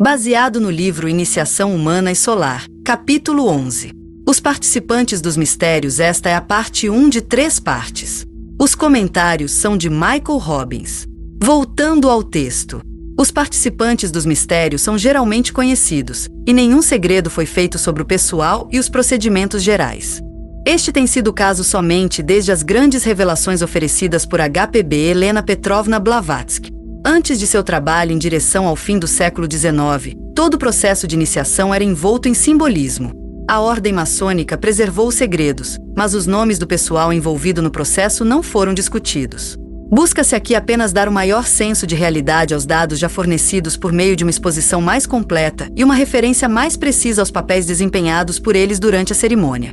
Baseado no livro Iniciação Humana e Solar, capítulo 11. Os participantes dos mistérios. Esta é a parte 1 de 3 partes. Os comentários são de Michael Robbins. Voltando ao texto. Os participantes dos mistérios são geralmente conhecidos, e nenhum segredo foi feito sobre o pessoal e os procedimentos gerais. Este tem sido o caso somente desde as grandes revelações oferecidas por HPB Helena Petrovna Blavatsky. Antes de seu trabalho em direção ao fim do século XIX, todo o processo de iniciação era envolto em simbolismo. A ordem maçônica preservou os segredos, mas os nomes do pessoal envolvido no processo não foram discutidos. Busca-se aqui apenas dar o maior senso de realidade aos dados já fornecidos por meio de uma exposição mais completa e uma referência mais precisa aos papéis desempenhados por eles durante a cerimônia.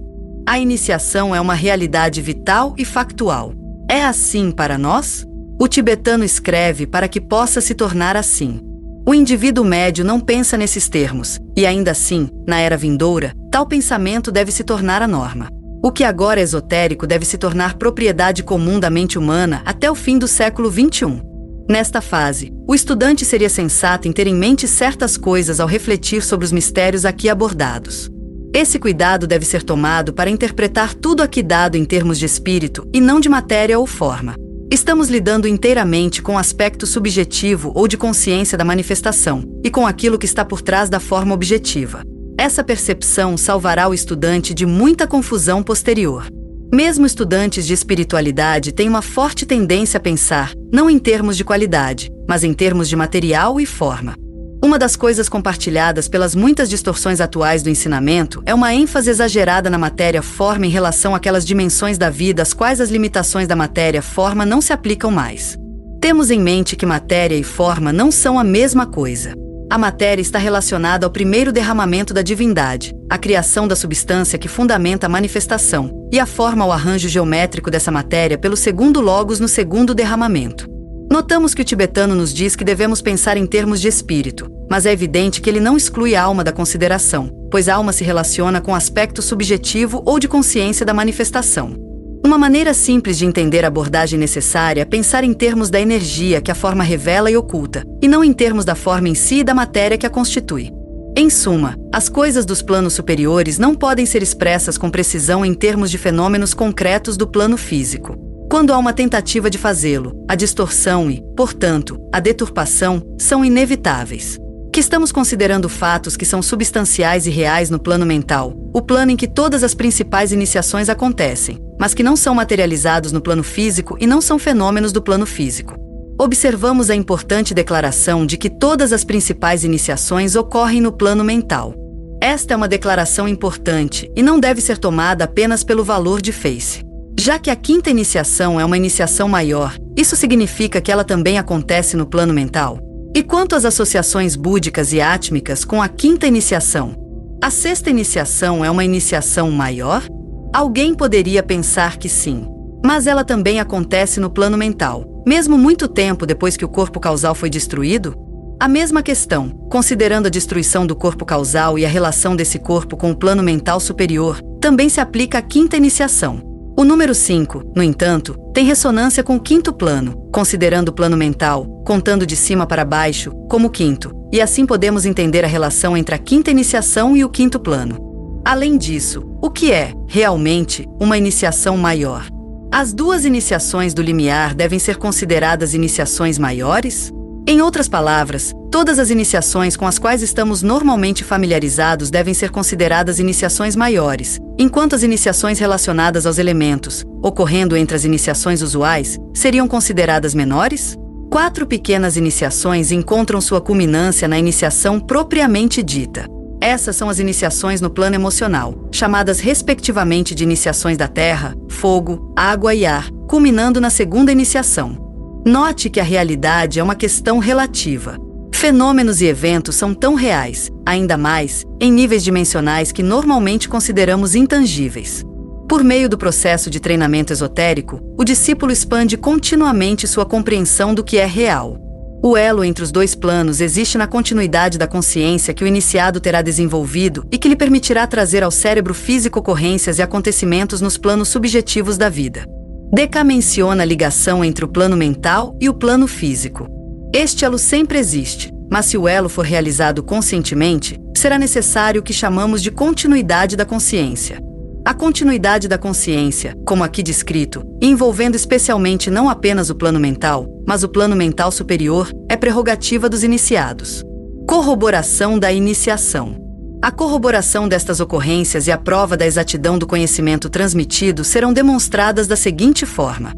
A iniciação é uma realidade vital e factual. É assim para nós? O tibetano escreve para que possa se tornar assim. O indivíduo médio não pensa nesses termos, e ainda assim, na era vindoura, tal pensamento deve se tornar a norma. O que agora é esotérico deve se tornar propriedade comum da mente humana até o fim do século XXI. Nesta fase, o estudante seria sensato em ter em mente certas coisas ao refletir sobre os mistérios aqui abordados. Esse cuidado deve ser tomado para interpretar tudo aqui dado em termos de espírito e não de matéria ou forma. Estamos lidando inteiramente com o aspecto subjetivo ou de consciência da manifestação, e com aquilo que está por trás da forma objetiva. Essa percepção salvará o estudante de muita confusão posterior. Mesmo estudantes de espiritualidade têm uma forte tendência a pensar, não em termos de qualidade, mas em termos de material e forma. Uma das coisas compartilhadas pelas muitas distorções atuais do ensinamento é uma ênfase exagerada na matéria-forma em relação àquelas dimensões da vida às quais as limitações da matéria-forma não se aplicam mais. Temos em mente que matéria e forma não são a mesma coisa. A matéria está relacionada ao primeiro derramamento da divindade, a criação da substância que fundamenta a manifestação, e a forma ao arranjo geométrico dessa matéria pelo segundo logos no segundo derramamento. Notamos que o tibetano nos diz que devemos pensar em termos de espírito, mas é evidente que ele não exclui a alma da consideração, pois a alma se relaciona com o aspecto subjetivo ou de consciência da manifestação. Uma maneira simples de entender a abordagem necessária é pensar em termos da energia que a forma revela e oculta, e não em termos da forma em si e da matéria que a constitui. Em suma, as coisas dos planos superiores não podem ser expressas com precisão em termos de fenômenos concretos do plano físico. Quando há uma tentativa de fazê-lo, a distorção e, portanto, a deturpação são inevitáveis. Que estamos considerando fatos que são substanciais e reais no plano mental, o plano em que todas as principais iniciações acontecem, mas que não são materializados no plano físico e não são fenômenos do plano físico. Observamos a importante declaração de que todas as principais iniciações ocorrem no plano mental. Esta é uma declaração importante e não deve ser tomada apenas pelo valor de face. Já que a quinta iniciação é uma iniciação maior, isso significa que ela também acontece no plano mental? E quanto às associações búdicas e átmicas com a quinta iniciação? A sexta iniciação é uma iniciação maior? Alguém poderia pensar que sim. Mas ela também acontece no plano mental, mesmo muito tempo depois que o corpo causal foi destruído? A mesma questão, considerando a destruição do corpo causal e a relação desse corpo com o plano mental superior, também se aplica à quinta iniciação. O número 5, no entanto, tem ressonância com o quinto plano, considerando o plano mental, contando de cima para baixo, como quinto, e assim podemos entender a relação entre a quinta iniciação e o quinto plano. Além disso, o que é, realmente, uma iniciação maior? As duas iniciações do limiar devem ser consideradas iniciações maiores? Em outras palavras, todas as iniciações com as quais estamos normalmente familiarizados devem ser consideradas iniciações maiores, enquanto as iniciações relacionadas aos elementos, ocorrendo entre as iniciações usuais, seriam consideradas menores? 4 pequenas iniciações encontram sua culminância na iniciação propriamente dita. Essas são as iniciações no plano emocional, chamadas respectivamente de iniciações da terra, fogo, água e ar, culminando na segunda iniciação. Note que a realidade é uma questão relativa. Fenômenos e eventos são tão reais, ainda mais, em níveis dimensionais que normalmente consideramos intangíveis. Por meio do processo de treinamento esotérico, o discípulo expande continuamente sua compreensão do que é real. O elo entre os dois planos existe na continuidade da consciência que o iniciado terá desenvolvido e que lhe permitirá trazer ao cérebro físico ocorrências e acontecimentos nos planos subjetivos da vida. Deca menciona a ligação entre o plano mental e o plano físico. Este elo sempre existe, mas se o elo for realizado conscientemente, será necessário o que chamamos de continuidade da consciência. A continuidade da consciência, como aqui descrito, e envolvendo especialmente não apenas o plano mental, mas o plano mental superior, é prerrogativa dos iniciados. Corroboração da iniciação. A corroboração destas ocorrências e a prova da exatidão do conhecimento transmitido serão demonstradas da seguinte forma.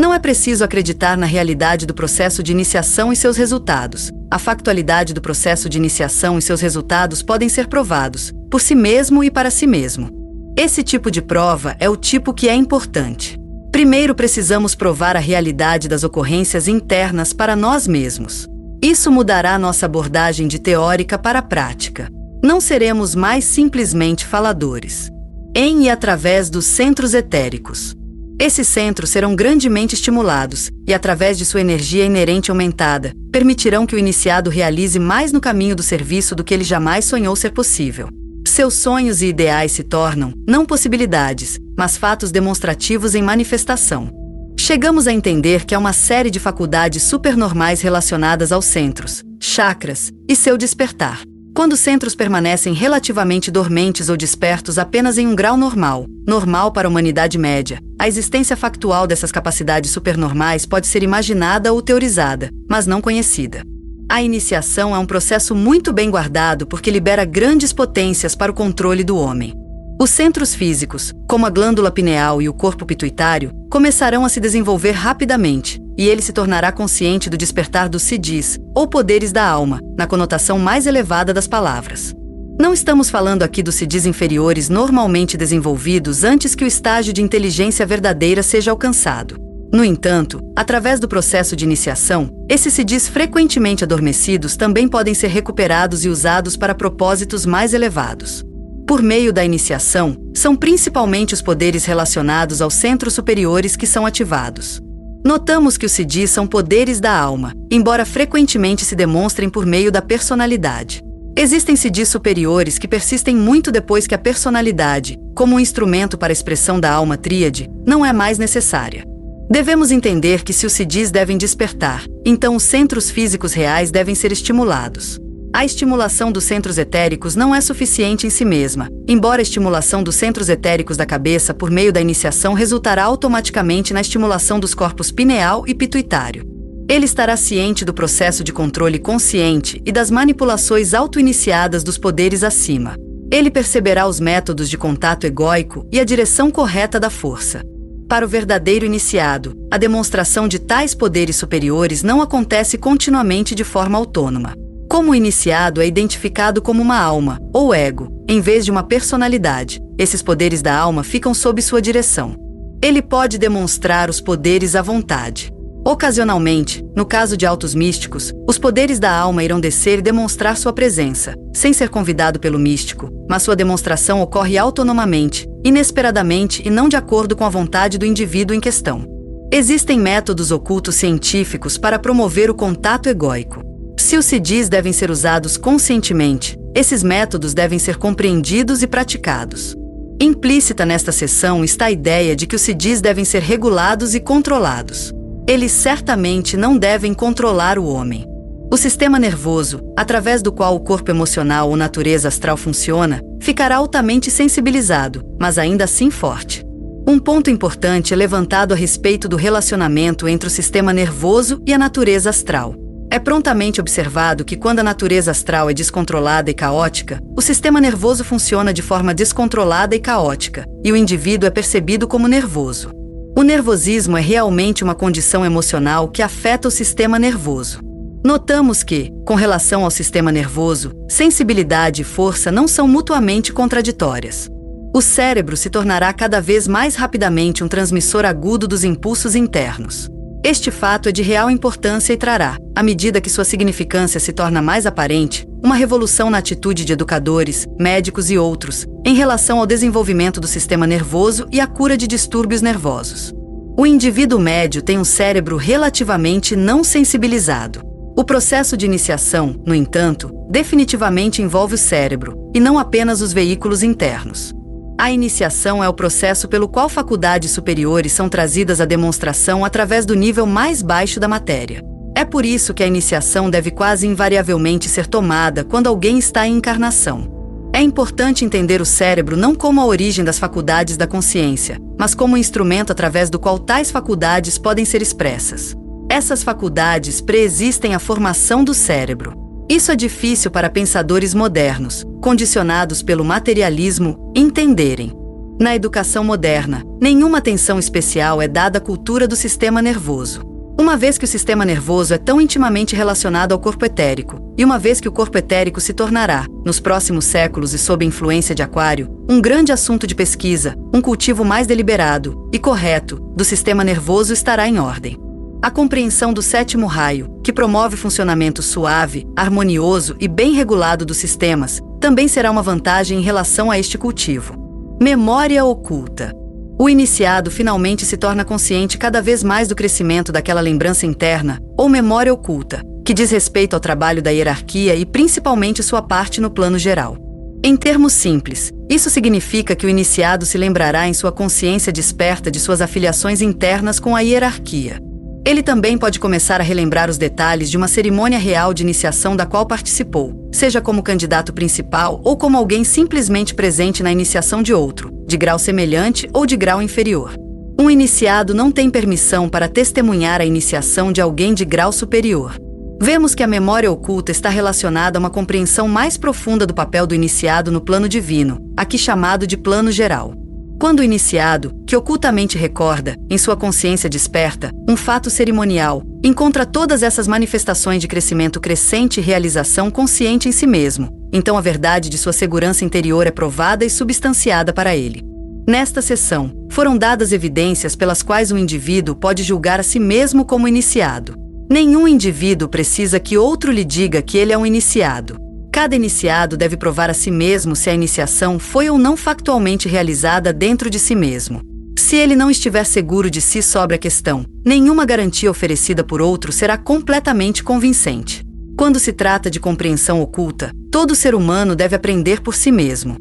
Não é preciso acreditar na realidade do processo de iniciação e seus resultados. A factualidade do processo de iniciação e seus resultados podem ser provados, por si mesmo e para si mesmo. Esse tipo de prova é o tipo que é importante. Primeiro precisamos provar a realidade das ocorrências internas para nós mesmos. Isso mudará nossa abordagem de teórica para a prática. Não seremos mais simplesmente faladores. Em e através dos centros etéricos. Esses centros serão grandemente estimulados e, através de sua energia inerente aumentada, permitirão que o iniciado realize mais no caminho do serviço do que ele jamais sonhou ser possível. Seus sonhos e ideais se tornam, não possibilidades, mas fatos demonstrativos em manifestação. Chegamos a entender que há uma série de faculdades supernormais relacionadas aos centros, chakras, e seu despertar. Quando os centros permanecem relativamente dormentes ou despertos apenas em um grau normal para a humanidade média, a existência factual dessas capacidades supernormais pode ser imaginada ou teorizada, mas não conhecida. A iniciação é um processo muito bem guardado porque libera grandes potências para o controle do homem. Os centros físicos, como a glândula pineal e o corpo pituitário, começarão a se desenvolver rapidamente, e ele se tornará consciente do despertar dos siddhis, ou poderes da alma, na conotação mais elevada das palavras. Não estamos falando aqui dos siddhis inferiores normalmente desenvolvidos antes que o estágio de inteligência verdadeira seja alcançado. No entanto, através do processo de iniciação, esses siddhis frequentemente adormecidos também podem ser recuperados e usados para propósitos mais elevados. Por meio da iniciação, são principalmente os poderes relacionados aos centros superiores que são ativados. Notamos que os siddhis são poderes da alma, embora frequentemente se demonstrem por meio da personalidade. Existem siddhis superiores que persistem muito depois que a personalidade, como um instrumento para a expressão da alma tríade, não é mais necessária. Devemos entender que se os siddhis devem despertar, então os centros físicos reais devem ser estimulados. A estimulação dos centros etéricos não é suficiente em si mesma, embora a estimulação dos centros etéricos da cabeça por meio da iniciação resultará automaticamente na estimulação dos corpos pineal e pituitário. Ele estará ciente do processo de controle consciente e das manipulações auto-iniciadas dos poderes acima. Ele perceberá os métodos de contato egóico e a direção correta da força. Para o verdadeiro iniciado, a demonstração de tais poderes superiores não acontece continuamente de forma autônoma. Como o iniciado é identificado como uma alma, ou ego, em vez de uma personalidade, esses poderes da alma ficam sob sua direção. Ele pode demonstrar os poderes à vontade. Ocasionalmente, no caso de autos místicos, os poderes da alma irão descer e demonstrar sua presença, sem ser convidado pelo místico, mas sua demonstração ocorre autonomamente, inesperadamente e não de acordo com a vontade do indivíduo em questão. Existem métodos ocultos científicos para promover o contato egóico. Se os siddhis devem ser usados conscientemente, esses métodos devem ser compreendidos e praticados. Implícita nesta seção está a ideia de que os siddhis devem ser regulados e controlados. Eles certamente não devem controlar o homem. O sistema nervoso, através do qual o corpo emocional ou natureza astral funciona, ficará altamente sensibilizado, mas ainda assim forte. Um ponto importante é levantado a respeito do relacionamento entre o sistema nervoso e a natureza astral. É prontamente observado que quando a natureza astral é descontrolada e caótica, o sistema nervoso funciona de forma descontrolada e caótica, e o indivíduo é percebido como nervoso. O nervosismo é realmente uma condição emocional que afeta o sistema nervoso. Notamos que, com relação ao sistema nervoso, sensibilidade e força não são mutuamente contraditórias. O cérebro se tornará cada vez mais rapidamente um transmissor agudo dos impulsos internos. Este fato é de real importância e trará, à medida que sua significância se torna mais aparente, uma revolução na atitude de educadores, médicos e outros, em relação ao desenvolvimento do sistema nervoso e à cura de distúrbios nervosos. O indivíduo médio tem um cérebro relativamente não sensibilizado. O processo de iniciação, no entanto, definitivamente envolve o cérebro, e não apenas os veículos internos. A iniciação é o processo pelo qual faculdades superiores são trazidas à demonstração através do nível mais baixo da matéria. É por isso que a iniciação deve quase invariavelmente ser tomada quando alguém está em encarnação. É importante entender o cérebro não como a origem das faculdades da consciência, mas como um instrumento através do qual tais faculdades podem ser expressas. Essas faculdades preexistem à formação do cérebro. Isso é difícil para pensadores modernos, condicionados pelo materialismo, entenderem. Na educação moderna, nenhuma atenção especial é dada à cultura do sistema nervoso. Uma vez que o sistema nervoso é tão intimamente relacionado ao corpo etérico, e uma vez que o corpo etérico se tornará, nos próximos séculos e sob a influência de Aquário, um grande assunto de pesquisa, um cultivo mais deliberado e correto do sistema nervoso estará em ordem. A compreensão do sétimo raio, que promove o funcionamento suave, harmonioso e bem regulado dos sistemas, também será uma vantagem em relação a este cultivo. Memória oculta. O iniciado finalmente se torna consciente cada vez mais do crescimento daquela lembrança interna, ou memória oculta, que diz respeito ao trabalho da hierarquia e principalmente sua parte no plano geral. Em termos simples, isso significa que o iniciado se lembrará em sua consciência desperta de suas afiliações internas com a hierarquia. Ele também pode começar a relembrar os detalhes de uma cerimônia real de iniciação da qual participou, seja como candidato principal ou como alguém simplesmente presente na iniciação de outro, de grau semelhante ou de grau inferior. Um iniciado não tem permissão para testemunhar a iniciação de alguém de grau superior. Vemos que a memória oculta está relacionada a uma compreensão mais profunda do papel do iniciado no plano divino, aqui chamado de plano geral. Quando o iniciado, que ocultamente recorda, em sua consciência desperta, um fato cerimonial, encontra todas essas manifestações de crescimento crescente e realização consciente em si mesmo, então a verdade de sua segurança interior é provada e substanciada para ele. Nesta sessão, foram dadas evidências pelas quais um indivíduo pode julgar a si mesmo como iniciado. Nenhum indivíduo precisa que outro lhe diga que ele é um iniciado. Cada iniciado deve provar a si mesmo se a iniciação foi ou não factualmente realizada dentro de si mesmo. Se ele não estiver seguro de si sobre a questão, nenhuma garantia oferecida por outro será completamente convincente. Quando se trata de compreensão oculta, todo ser humano deve aprender por si mesmo.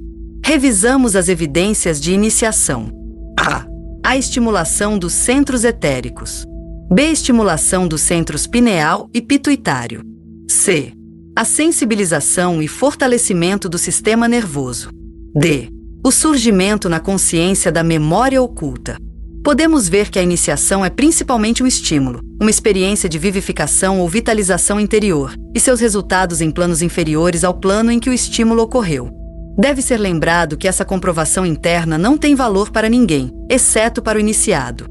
Revisamos as evidências de iniciação. A. A estimulação dos centros etéricos. B. Estimulação dos centros pineal e pituitário. C. A sensibilização e fortalecimento do sistema nervoso. D. O surgimento na consciência da memória oculta. Podemos ver que a iniciação é principalmente um estímulo, uma experiência de vivificação ou vitalização interior, e seus resultados em planos inferiores ao plano em que o estímulo ocorreu. Deve ser lembrado que essa comprovação interna não tem valor para ninguém, exceto para o iniciado.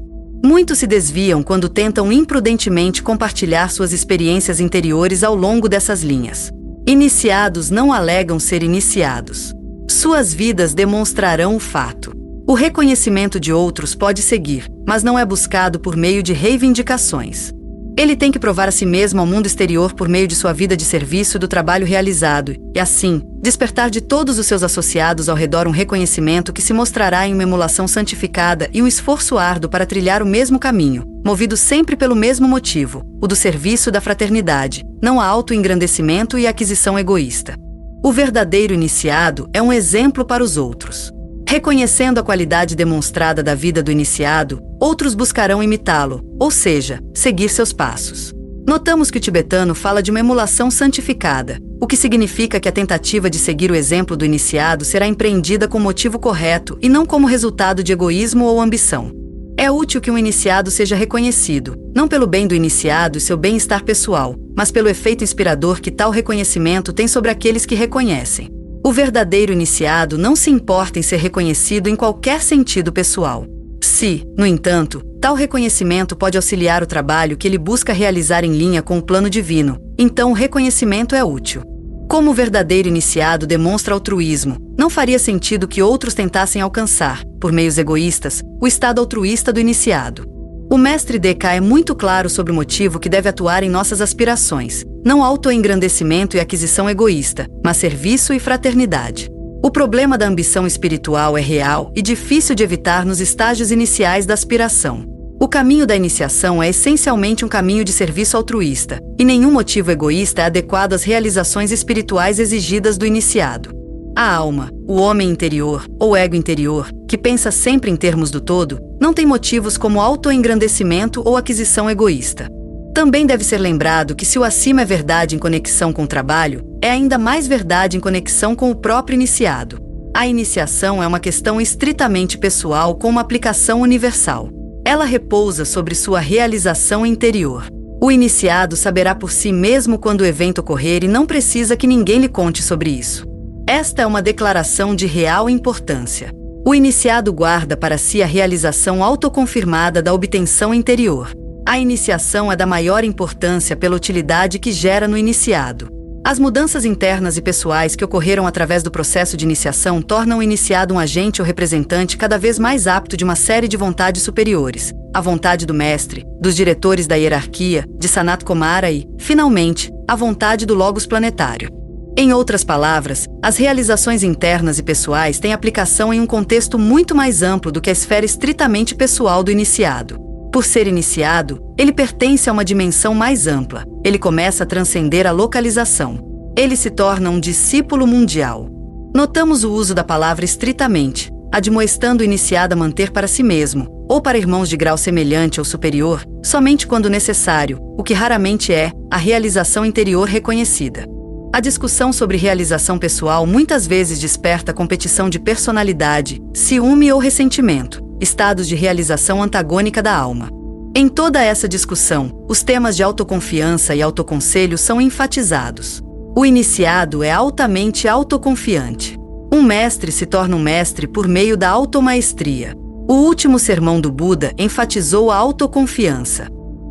Muitos se desviam quando tentam imprudentemente compartilhar suas experiências interiores ao longo dessas linhas. Iniciados não alegam ser iniciados. Suas vidas demonstrarão o fato. O reconhecimento de outros pode seguir, mas não é buscado por meio de reivindicações. Ele tem que provar a si mesmo ao mundo exterior por meio de sua vida de serviço e do trabalho realizado, e assim, despertar de todos os seus associados ao redor um reconhecimento que se mostrará em uma emulação santificada e um esforço árduo para trilhar o mesmo caminho, movido sempre pelo mesmo motivo, o do serviço e da fraternidade, não a autoengrandecimento e aquisição egoísta. O verdadeiro iniciado é um exemplo para os outros. Reconhecendo a qualidade demonstrada da vida do iniciado, outros buscarão imitá-lo, ou seja, seguir seus passos. Notamos que o tibetano fala de uma emulação santificada, o que significa que a tentativa de seguir o exemplo do iniciado será empreendida com motivo correto e não como resultado de egoísmo ou ambição. É útil que um iniciado seja reconhecido, não pelo bem do iniciado e seu bem-estar pessoal, mas pelo efeito inspirador que tal reconhecimento tem sobre aqueles que reconhecem. O verdadeiro iniciado não se importa em ser reconhecido em qualquer sentido pessoal. Se, no entanto, tal reconhecimento pode auxiliar o trabalho que ele busca realizar em linha com o plano divino, então o reconhecimento é útil. Como o verdadeiro iniciado demonstra altruísmo, não faria sentido que outros tentassem alcançar, por meios egoístas, o estado altruísta do iniciado. O mestre D.K. é muito claro sobre o motivo que deve atuar em nossas aspirações, não autoengrandecimento e aquisição egoísta, mas serviço e fraternidade. O problema da ambição espiritual é real e difícil de evitar nos estágios iniciais da aspiração. O caminho da iniciação é essencialmente um caminho de serviço altruísta, e nenhum motivo egoísta é adequado às realizações espirituais exigidas do iniciado. A alma, o homem interior, ou ego interior, que pensa sempre em termos do todo, não tem motivos como autoengrandecimento ou aquisição egoísta. Também deve ser lembrado que se o acima é verdade em conexão com o trabalho, é ainda mais verdade em conexão com o próprio iniciado. A iniciação é uma questão estritamente pessoal com uma aplicação universal. Ela repousa sobre sua realização interior. O iniciado saberá por si mesmo quando o evento ocorrer e não precisa que ninguém lhe conte sobre isso. Esta é uma declaração de real importância. O iniciado guarda para si a realização autoconfirmada da obtenção interior. A iniciação é da maior importância pela utilidade que gera no iniciado. As mudanças internas e pessoais que ocorreram através do processo de iniciação tornam o iniciado um agente ou representante cada vez mais apto de uma série de vontades superiores, a vontade do mestre, dos diretores da hierarquia, de Sanat Kumara e, finalmente, a vontade do Logos planetário. Em outras palavras, as realizações internas e pessoais têm aplicação em um contexto muito mais amplo do que a esfera estritamente pessoal do iniciado. Por ser iniciado, ele pertence a uma dimensão mais ampla. Ele começa a transcender a localização. Ele se torna um discípulo mundial. Notamos o uso da palavra estritamente, admoestando o iniciado a manter para si mesmo, ou para irmãos de grau semelhante ou superior, somente quando necessário, o que raramente é, a realização interior reconhecida. A discussão sobre realização pessoal muitas vezes desperta competição de personalidade, ciúme ou ressentimento, estados de realização antagônica da alma. Em toda essa discussão, os temas de autoconfiança e autoconselho são enfatizados. O iniciado é altamente autoconfiante. Um mestre se torna um mestre por meio da automaestria. O último sermão do Buda enfatizou a autoconfiança.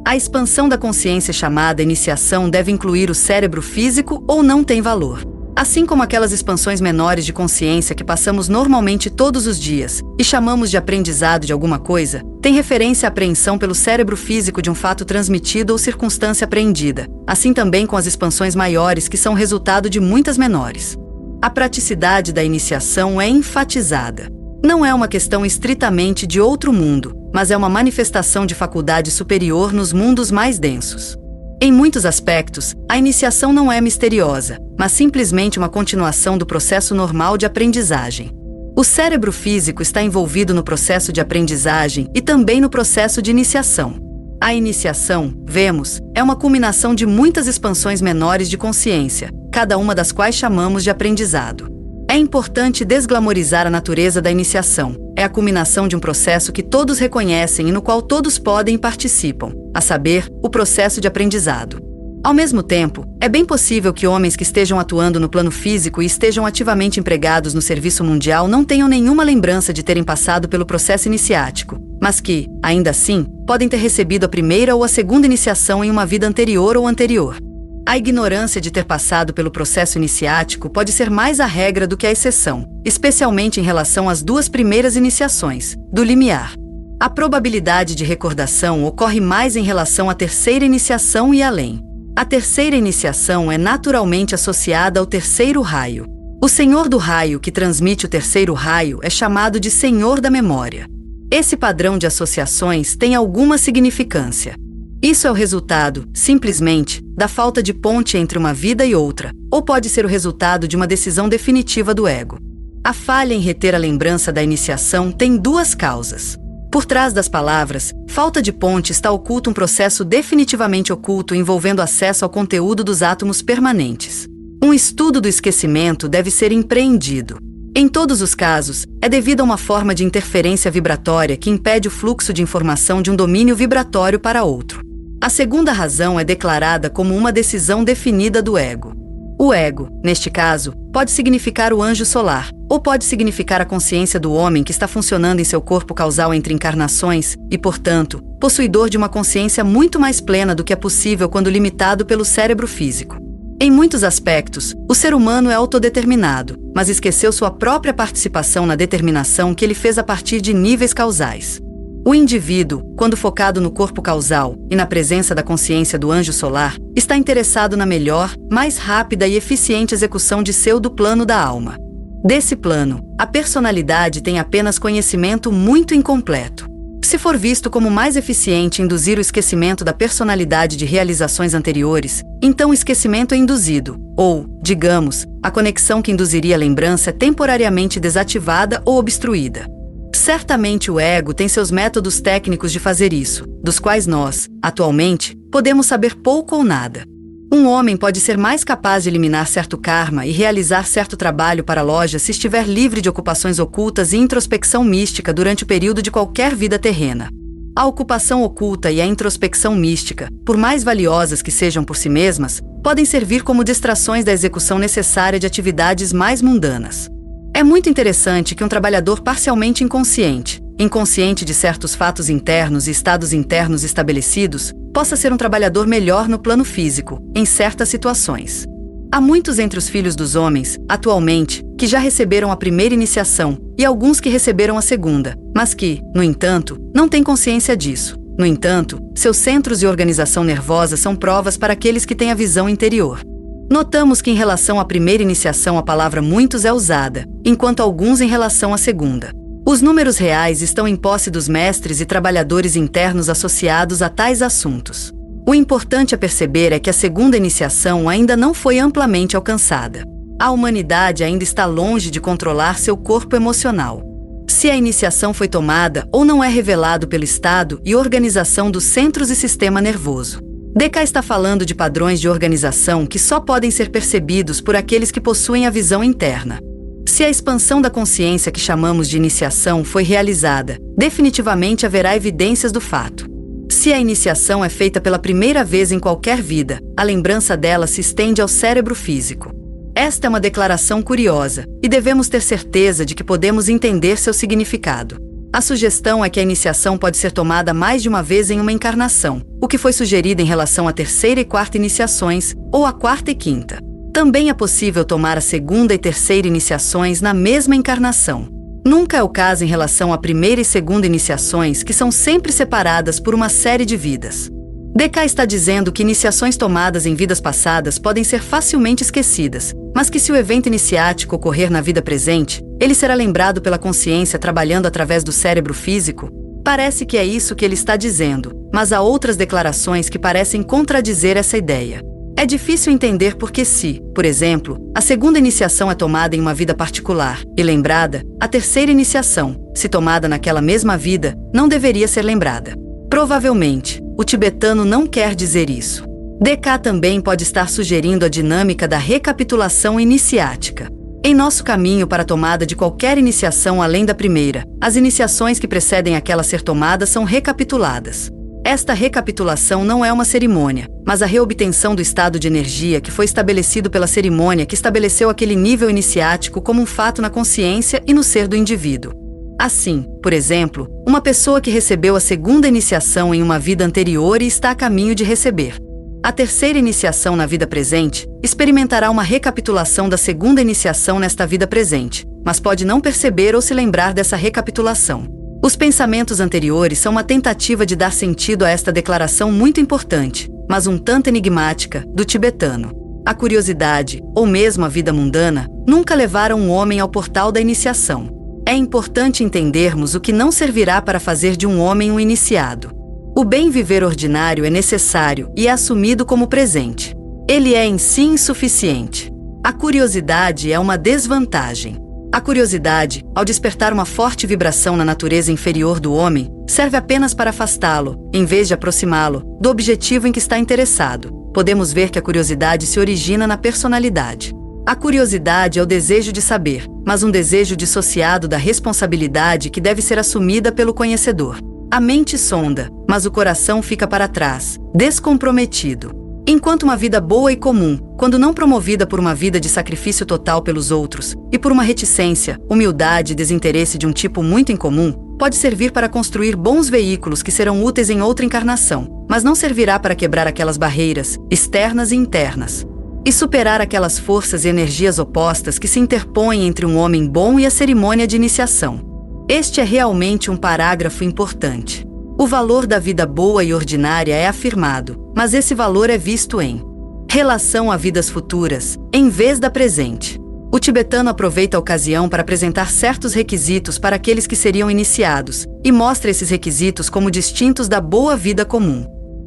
A expansão da consciência chamada iniciação deve incluir o cérebro físico ou não tem valor. Assim como aquelas expansões menores de consciência que passamos normalmente todos os dias e chamamos de aprendizado de alguma coisa, tem referência à apreensão pelo cérebro físico de um fato transmitido ou circunstância apreendida, assim também com as expansões maiores que são resultado de muitas menores. A praticidade da iniciação é enfatizada. Não é uma questão estritamente de outro mundo, mas é uma manifestação de faculdade superior nos mundos mais densos. Em muitos aspectos, a iniciação não é misteriosa, mas simplesmente uma continuação do processo normal de aprendizagem. O cérebro físico está envolvido no processo de aprendizagem e também no processo de iniciação. A iniciação, vemos, é uma culminação de muitas expansões menores de consciência, cada uma das quais chamamos de aprendizado. É importante desglamorizar a natureza da iniciação. É a culminação de um processo que todos reconhecem e no qual todos podem e participam, a saber, o processo de aprendizado. Ao mesmo tempo, é bem possível que homens que estejam atuando no plano físico e estejam ativamente empregados no serviço mundial não tenham nenhuma lembrança de terem passado pelo processo iniciático, mas que, ainda assim, podem ter recebido a primeira ou a segunda iniciação em uma vida anterior ou anterior. A ignorância de ter passado pelo processo iniciático pode ser mais a regra do que a exceção, especialmente em relação às duas primeiras iniciações, do limiar. A probabilidade de recordação ocorre mais em relação à terceira iniciação e além. A terceira iniciação é naturalmente associada ao terceiro raio. O Senhor do Raio que transmite o terceiro raio é chamado de Senhor da Memória. Esse padrão de associações tem alguma significância. Isso é o resultado, simplesmente, da falta de ponte entre uma vida e outra, ou pode ser o resultado de uma decisão definitiva do ego. A falha em reter a lembrança da iniciação tem duas causas. Por trás das palavras, falta de ponte está oculto um processo definitivamente oculto envolvendo acesso ao conteúdo dos átomos permanentes. Um estudo do esquecimento deve ser empreendido. Em todos os casos, é devido a uma forma de interferência vibratória que impede o fluxo de informação de um domínio vibratório para outro. A segunda razão é declarada como uma decisão definida do ego. O ego, neste caso, pode significar o anjo solar, ou pode significar a consciência do homem que está funcionando em seu corpo causal entre encarnações e, portanto, possuidor de uma consciência muito mais plena do que é possível quando limitado pelo cérebro físico. Em muitos aspectos, o ser humano é autodeterminado, mas esqueceu sua própria participação na determinação que ele fez a partir de níveis causais. O indivíduo, quando focado no corpo causal e na presença da consciência do anjo solar, está interessado na melhor, mais rápida e eficiente execução de seu do plano da alma. Desse plano, a personalidade tem apenas conhecimento muito incompleto. Se for visto como mais eficiente induzir o esquecimento da personalidade de realizações anteriores, então o esquecimento é induzido, ou, digamos, a conexão que induziria a lembrança é temporariamente desativada ou obstruída. Certamente o ego tem seus métodos técnicos de fazer isso, dos quais nós, atualmente, podemos saber pouco ou nada. Um homem pode ser mais capaz de eliminar certo karma e realizar certo trabalho para a loja se estiver livre de ocupações ocultas e introspecção mística durante o período de qualquer vida terrena. A ocupação oculta e a introspecção mística, por mais valiosas que sejam por si mesmas, podem servir como distrações da execução necessária de atividades mais mundanas. É muito interessante que um trabalhador parcialmente inconsciente de certos fatos internos e estados internos estabelecidos, possa ser um trabalhador melhor no plano físico, em certas situações. Há muitos entre os filhos dos homens, atualmente, que já receberam a primeira iniciação, e alguns que receberam a segunda, mas que, no entanto, não têm consciência disso. No entanto, seus centros e organização nervosa são provas para aqueles que têm a visão interior. Notamos que em relação à primeira iniciação a palavra muitos é usada, enquanto alguns em relação à segunda. Os números reais estão em posse dos mestres e trabalhadores internos associados a tais assuntos. O importante a perceber é que a segunda iniciação ainda não foi amplamente alcançada. A humanidade ainda está longe de controlar seu corpo emocional. Se a iniciação foi tomada ou não é revelado pelo estado e organização dos centros e sistema nervoso. DK está falando de padrões de organização que só podem ser percebidos por aqueles que possuem a visão interna. Se a expansão da consciência que chamamos de iniciação foi realizada, definitivamente haverá evidências do fato. Se a iniciação é feita pela primeira vez em qualquer vida, a lembrança dela se estende ao cérebro físico. Esta é uma declaração curiosa, e devemos ter certeza de que podemos entender seu significado. A sugestão é que a iniciação pode ser tomada mais de uma vez em uma encarnação, o que foi sugerido em relação à terceira e quarta iniciações, ou à quarta e quinta. Também é possível tomar a segunda e terceira iniciações na mesma encarnação. Nunca é o caso em relação à primeira e segunda iniciações, que são sempre separadas por uma série de vidas. DK está dizendo que iniciações tomadas em vidas passadas podem ser facilmente esquecidas, mas que se o evento iniciático ocorrer na vida presente, ele será lembrado pela consciência trabalhando através do cérebro físico. Parece que é isso que ele está dizendo, mas há outras declarações que parecem contradizer essa ideia. É difícil entender porque se, por exemplo, a segunda iniciação é tomada em uma vida particular e lembrada, a terceira iniciação, se tomada naquela mesma vida, não deveria ser lembrada. Provavelmente, o tibetano não quer dizer isso. DK também pode estar sugerindo a dinâmica da recapitulação iniciática. Em nosso caminho para a tomada de qualquer iniciação além da primeira, as iniciações que precedem aquela ser tomada são recapituladas. Esta recapitulação não é uma cerimônia, mas a reobtenção do estado de energia que foi estabelecido pela cerimônia que estabeleceu aquele nível iniciático como um fato na consciência e no ser do indivíduo. Assim, por exemplo, uma pessoa que recebeu a segunda iniciação em uma vida anterior e está a caminho de receber a terceira iniciação na vida presente, experimentará uma recapitulação da segunda iniciação nesta vida presente, mas pode não perceber ou se lembrar dessa recapitulação. Os pensamentos anteriores são uma tentativa de dar sentido a esta declaração muito importante, mas um tanto enigmática, do tibetano. A curiosidade, ou mesmo a vida mundana, nunca levaram um homem ao portal da iniciação. É importante entendermos o que não servirá para fazer de um homem um iniciado. O bem viver ordinário é necessário e é assumido como presente. Ele é em si insuficiente. A curiosidade é uma desvantagem. A curiosidade, ao despertar uma forte vibração na natureza inferior do homem, serve apenas para afastá-lo, em vez de aproximá-lo, do objetivo em que está interessado. Podemos ver que a curiosidade se origina na personalidade. A curiosidade é o desejo de saber, mas um desejo dissociado da responsabilidade que deve ser assumida pelo conhecedor. A mente sonda, mas o coração fica para trás, descomprometido. Enquanto uma vida boa e comum, quando não promovida por uma vida de sacrifício total pelos outros, e por uma reticência, humildade e desinteresse de um tipo muito incomum, pode servir para construir bons veículos que serão úteis em outra encarnação, mas não servirá para quebrar aquelas barreiras, externas e internas, e superar aquelas forças e energias opostas que se interpõem entre um homem bom e a cerimônia de iniciação. Este é realmente um parágrafo importante. O valor da vida boa e ordinária é afirmado, mas esse valor é visto em relação a vidas futuras, em vez da presente. O tibetano aproveita a ocasião para apresentar certos requisitos para aqueles que seriam iniciados, e mostra esses requisitos como distintos da boa vida comum.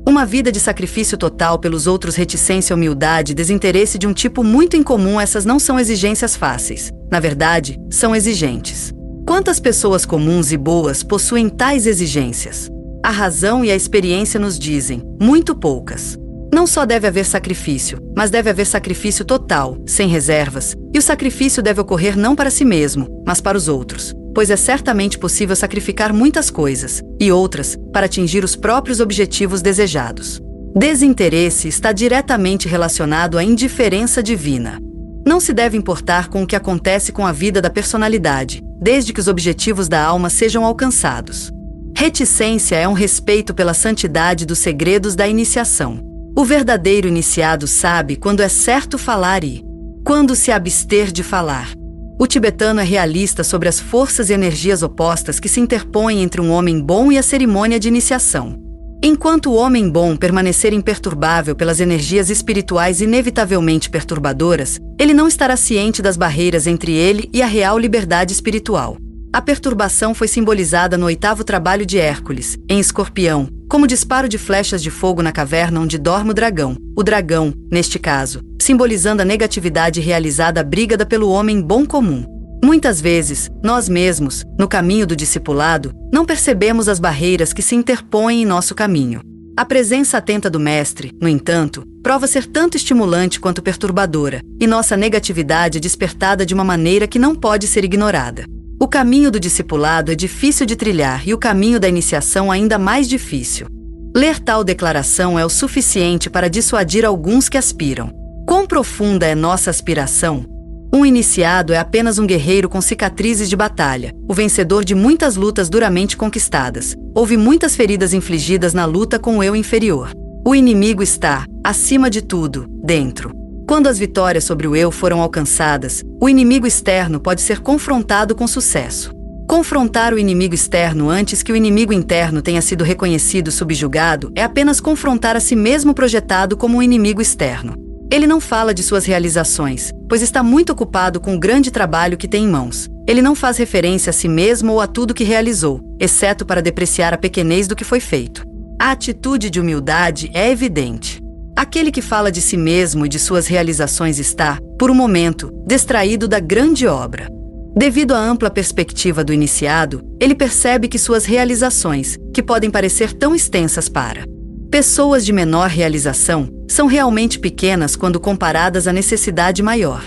Uma vida de sacrifício total pelos outros, reticência, humildade e desinteresse de um tipo muito incomum, essas não são exigências fáceis. Na verdade, são exigentes. Quantas pessoas comuns e boas possuem tais exigências? A razão e a experiência nos dizem, muito poucas. Não só deve haver sacrifício, mas deve haver sacrifício total, sem reservas, e o sacrifício deve ocorrer não para si mesmo, mas para os outros, pois é certamente possível sacrificar muitas coisas, e outras, para atingir os próprios objetivos desejados. Desinteresse está diretamente relacionado à indiferença divina. Não se deve importar com o que acontece com a vida da personalidade, desde que os objetivos da alma sejam alcançados. Reticência é um respeito pela santidade dos segredos da iniciação. O verdadeiro iniciado sabe quando é certo falar e quando se abster de falar. O tibetano é realista sobre as forças e energias opostas que se interpõem entre um homem bom e a cerimônia de iniciação. Enquanto o homem bom permanecer imperturbável pelas energias espirituais inevitavelmente perturbadoras, ele não estará ciente das barreiras entre ele e a real liberdade espiritual. A perturbação foi simbolizada no 8º trabalho de Hércules, em Escorpião, como disparo de flechas de fogo na caverna onde dorme o dragão, neste caso, simbolizando a negatividade realizada abrigada pelo homem bom comum. Muitas vezes, nós mesmos, no caminho do discipulado, não percebemos as barreiras que se interpõem em nosso caminho. A presença atenta do Mestre, no entanto, prova ser tanto estimulante quanto perturbadora, e nossa negatividade é despertada de uma maneira que não pode ser ignorada. O caminho do discipulado é difícil de trilhar e o caminho da iniciação ainda mais difícil. Ler tal declaração é o suficiente para dissuadir alguns que aspiram. Quão profunda é nossa aspiração? Um iniciado é apenas um guerreiro com cicatrizes de batalha, o vencedor de muitas lutas duramente conquistadas. Houve muitas feridas infligidas na luta com o eu inferior. O inimigo está, acima de tudo, dentro. Quando as vitórias sobre o eu foram alcançadas, o inimigo externo pode ser confrontado com sucesso. Confrontar o inimigo externo antes que o inimigo interno tenha sido reconhecido e subjugado é apenas confrontar a si mesmo projetado como um inimigo externo. Ele não fala de suas realizações, pois está muito ocupado com o grande trabalho que tem em mãos. Ele não faz referência a si mesmo ou a tudo que realizou, exceto para depreciar a pequenez do que foi feito. A atitude de humildade é evidente. Aquele que fala de si mesmo e de suas realizações está, por um momento, distraído da grande obra. Devido à ampla perspectiva do iniciado, ele percebe que suas realizações, que podem parecer tão extensas para pessoas de menor realização, são realmente pequenas quando comparadas à necessidade maior.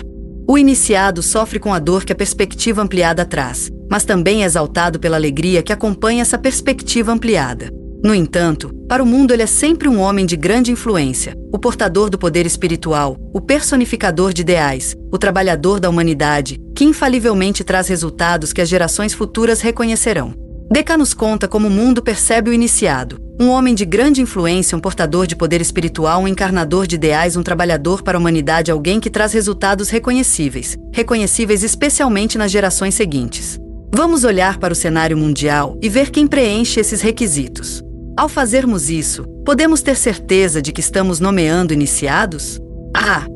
O iniciado sofre com a dor que a perspectiva ampliada traz, mas também é exaltado pela alegria que acompanha essa perspectiva ampliada. No entanto, para o mundo ele é sempre um homem de grande influência, o portador do poder espiritual, o personificador de ideais, o trabalhador da humanidade, que infalivelmente traz resultados que as gerações futuras reconhecerão. Deca nos conta como o mundo percebe o iniciado, um homem de grande influência, um portador de poder espiritual, um encarnador de ideais, um trabalhador para a humanidade, alguém que traz resultados reconhecíveis especialmente nas gerações seguintes. Vamos olhar para o cenário mundial e ver quem preenche esses requisitos. Ao fazermos isso, podemos ter certeza de que estamos nomeando iniciados?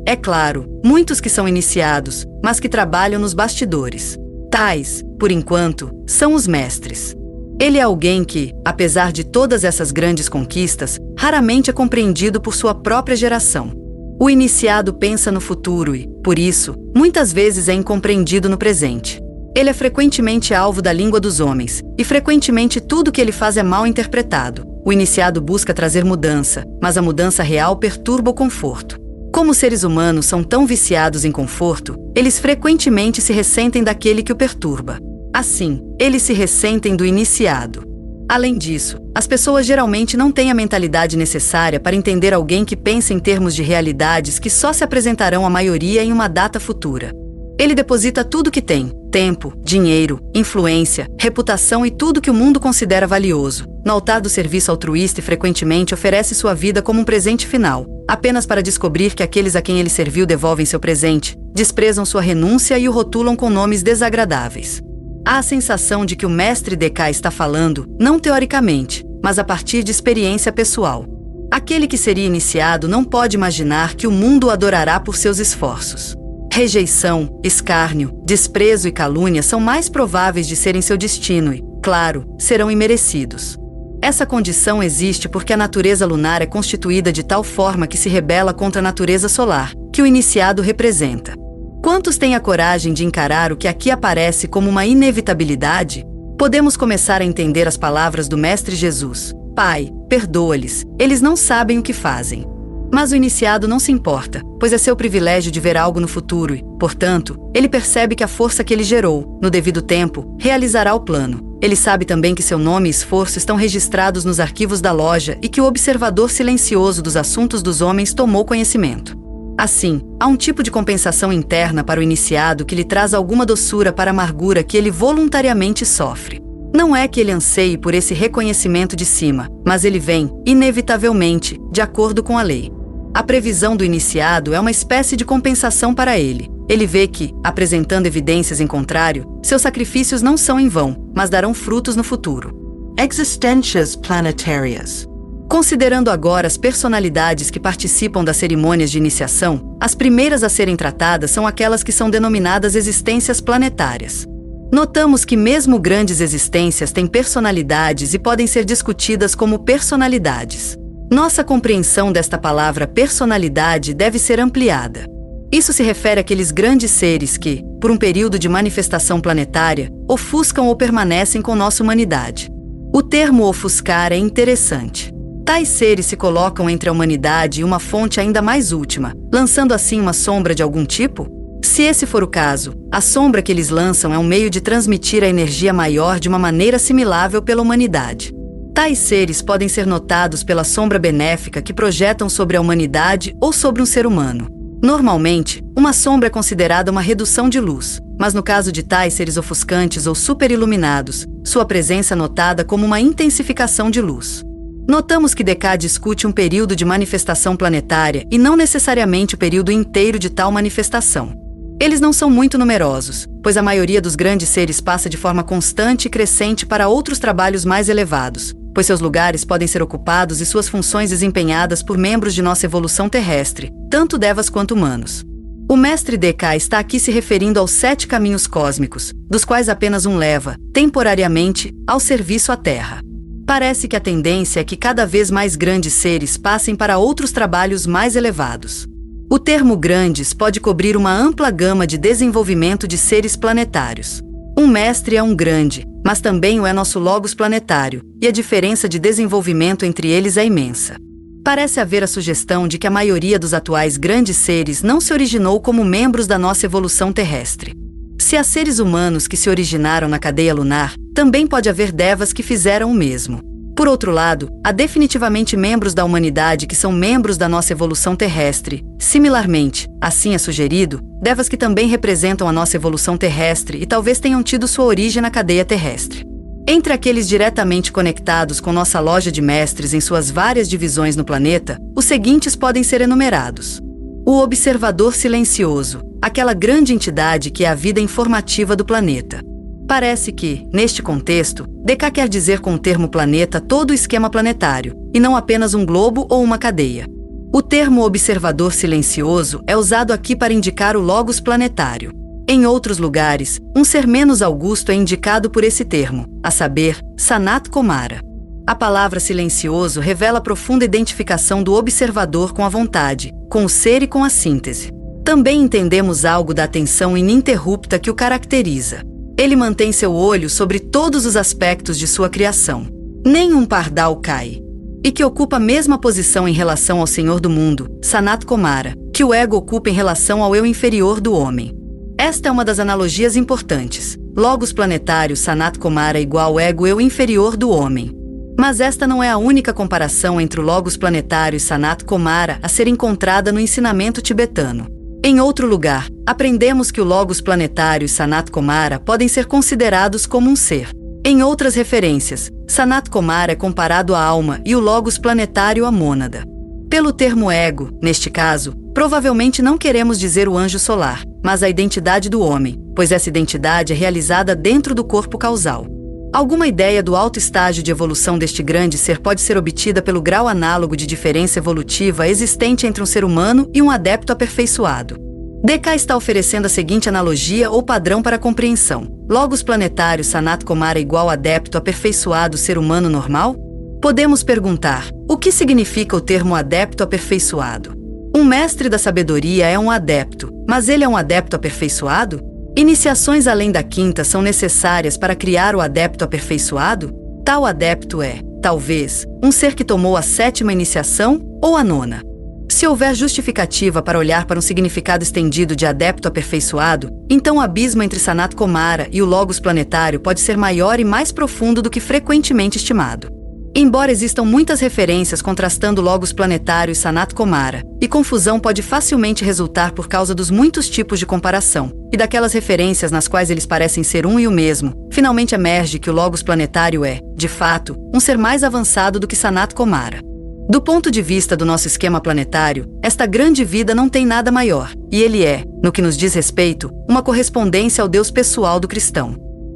É claro, muitos que são iniciados, mas que trabalham nos bastidores. Tais, por enquanto, são os mestres. Ele é alguém que, apesar de todas essas grandes conquistas, raramente é compreendido por sua própria geração. O iniciado pensa no futuro e, por isso, muitas vezes é incompreendido no presente. Ele é frequentemente alvo da língua dos homens, e frequentemente tudo que ele faz é mal interpretado. O iniciado busca trazer mudança, mas a mudança real perturba o conforto. Como os seres humanos são tão viciados em conforto, eles frequentemente se ressentem daquele que o perturba. Assim, eles se ressentem do iniciado. Além disso, as pessoas geralmente não têm a mentalidade necessária para entender alguém que pensa em termos de realidades que só se apresentarão à maioria em uma data futura. Ele deposita tudo que tem, tempo, dinheiro, influência, reputação e tudo que o mundo considera valioso, no altar do serviço altruísta e frequentemente oferece sua vida como um presente final, apenas para descobrir que aqueles a quem ele serviu devolvem seu presente, desprezam sua renúncia e o rotulam com nomes desagradáveis. Há a sensação de que o mestre Deca está falando, não teoricamente, mas a partir de experiência pessoal. Aquele que seria iniciado não pode imaginar que o mundo o adorará por seus esforços. Rejeição, escárnio, desprezo e calúnia são mais prováveis de serem seu destino e, claro, serão imerecidos. Essa condição existe porque a natureza lunar é constituída de tal forma que se rebela contra a natureza solar, que o iniciado representa. Quantos têm a coragem de encarar o que aqui aparece como uma inevitabilidade? Podemos começar a entender as palavras do Mestre Jesus. Pai, perdoa-lhes, eles não sabem o que fazem. Mas o iniciado não se importa, pois é seu privilégio de ver algo no futuro e, portanto, ele percebe que a força que ele gerou, no devido tempo, realizará o plano. Ele sabe também que seu nome e esforço estão registrados nos arquivos da loja e que o observador silencioso dos assuntos dos homens tomou conhecimento. Assim, há um tipo de compensação interna para o iniciado que lhe traz alguma doçura para a amargura que ele voluntariamente sofre. Não é que ele anseie por esse reconhecimento de cima, mas ele vem, inevitavelmente, de acordo com a lei. A previsão do iniciado é uma espécie de compensação para ele. Ele vê que, apresentando evidências em contrário, seus sacrifícios não são em vão, mas darão frutos no futuro. Existentias planetárias. Considerando agora as personalidades que participam das cerimônias de iniciação, as primeiras a serem tratadas são aquelas que são denominadas existências planetárias. Notamos que mesmo grandes existências têm personalidades e podem ser discutidas como personalidades. Nossa compreensão desta palavra personalidade deve ser ampliada. Isso se refere àqueles grandes seres que, por um período de manifestação planetária, ofuscam ou permanecem com nossa humanidade. O termo ofuscar é interessante. Tais seres se colocam entre a humanidade e uma fonte ainda mais última, lançando assim uma sombra de algum tipo? Se esse for o caso, a sombra que eles lançam é um meio de transmitir a energia maior de uma maneira assimilável pela humanidade. Tais seres podem ser notados pela sombra benéfica que projetam sobre a humanidade ou sobre um ser humano. Normalmente, uma sombra é considerada uma redução de luz, mas no caso de tais seres ofuscantes ou superiluminados, sua presença é notada como uma intensificação de luz. Notamos que Descartes discute um período de manifestação planetária e não necessariamente o período inteiro de tal manifestação. Eles não são muito numerosos, pois a maioria dos grandes seres passa de forma constante e crescente para outros trabalhos mais elevados, pois seus lugares podem ser ocupados e suas funções desempenhadas por membros de nossa evolução terrestre, tanto devas quanto humanos. O mestre Descartes está aqui se referindo aos 7 caminhos cósmicos, dos quais apenas um leva, temporariamente, ao serviço à Terra. Parece que a tendência é que cada vez mais grandes seres passem para outros trabalhos mais elevados. O termo grandes pode cobrir uma ampla gama de desenvolvimento de seres planetários. Um mestre é um grande, mas também o é nosso logos planetário, e a diferença de desenvolvimento entre eles é imensa. Parece haver a sugestão de que a maioria dos atuais grandes seres não se originou como membros da nossa evolução terrestre. Se há seres humanos que se originaram na cadeia lunar, também pode haver devas que fizeram o mesmo. Por outro lado, há definitivamente membros da humanidade que são membros da nossa evolução terrestre. Similarmente, assim é sugerido, devas que também representam a nossa evolução terrestre e talvez tenham tido sua origem na cadeia terrestre. Entre aqueles diretamente conectados com nossa loja de mestres em suas várias divisões no planeta, os seguintes podem ser enumerados. O observador silencioso, aquela grande entidade que é a vida informativa do planeta. Parece que, neste contexto, Descartes quer dizer com o termo planeta todo o esquema planetário, e não apenas um globo ou uma cadeia. O termo observador silencioso é usado aqui para indicar o logos planetário. Em outros lugares, um ser menos augusto é indicado por esse termo, a saber, Sanat Kumara. A palavra silencioso revela a profunda identificação do observador com a vontade, com o ser e com a síntese. Também entendemos algo da atenção ininterrupta que o caracteriza. Ele mantém seu olho sobre todos os aspectos de sua criação. Nenhum pardal cai. E que ocupa a mesma posição em relação ao Senhor do mundo, Sanat Kumara, que o ego ocupa em relação ao eu inferior do homem. Esta é uma das analogias importantes. Logos planetário Sanat Kumara igual ego eu inferior do homem. Mas esta não é a única comparação entre o logos planetário e Sanat Kumara a ser encontrada no ensinamento tibetano. Em outro lugar, aprendemos que o logos planetário e Sanat Kumara podem ser considerados como um ser. Em outras referências, Sanat Kumara é comparado à alma e o logos planetário à mônada. Pelo termo ego, neste caso, provavelmente não queremos dizer o anjo solar, mas a identidade do homem, pois essa identidade é realizada dentro do corpo causal. Alguma ideia do alto estágio de evolução deste grande ser pode ser obtida pelo grau análogo de diferença evolutiva existente entre um ser humano e um adepto aperfeiçoado. Descartes está oferecendo a seguinte analogia ou padrão para a compreensão. Logos planetário Sanat Kumara igual adepto aperfeiçoado ser humano normal? Podemos perguntar, o que significa o termo adepto aperfeiçoado? Um mestre da sabedoria é um adepto, mas ele é um adepto aperfeiçoado? Iniciações além da quinta são necessárias para criar o adepto aperfeiçoado? Tal adepto é, Talvez, um ser que tomou a 7ª iniciação ou a 9ª. Se houver justificativa para olhar para um significado estendido de adepto aperfeiçoado, então o abismo entre Sanat Kumara e o Logos planetário pode ser maior e mais profundo do que frequentemente estimado. Embora existam muitas referências contrastando Logos planetário e Sanat Kumara, e confusão pode facilmente resultar por causa dos muitos tipos de comparação, e daquelas referências nas quais eles parecem ser um e o mesmo, finalmente emerge que o Logos planetário é, de fato, um ser mais avançado do que Sanat Kumara. Do ponto de vista do nosso esquema planetário, esta grande vida não tem nada maior, e ele é, no que nos diz respeito, uma correspondência ao Deus pessoal do cristão.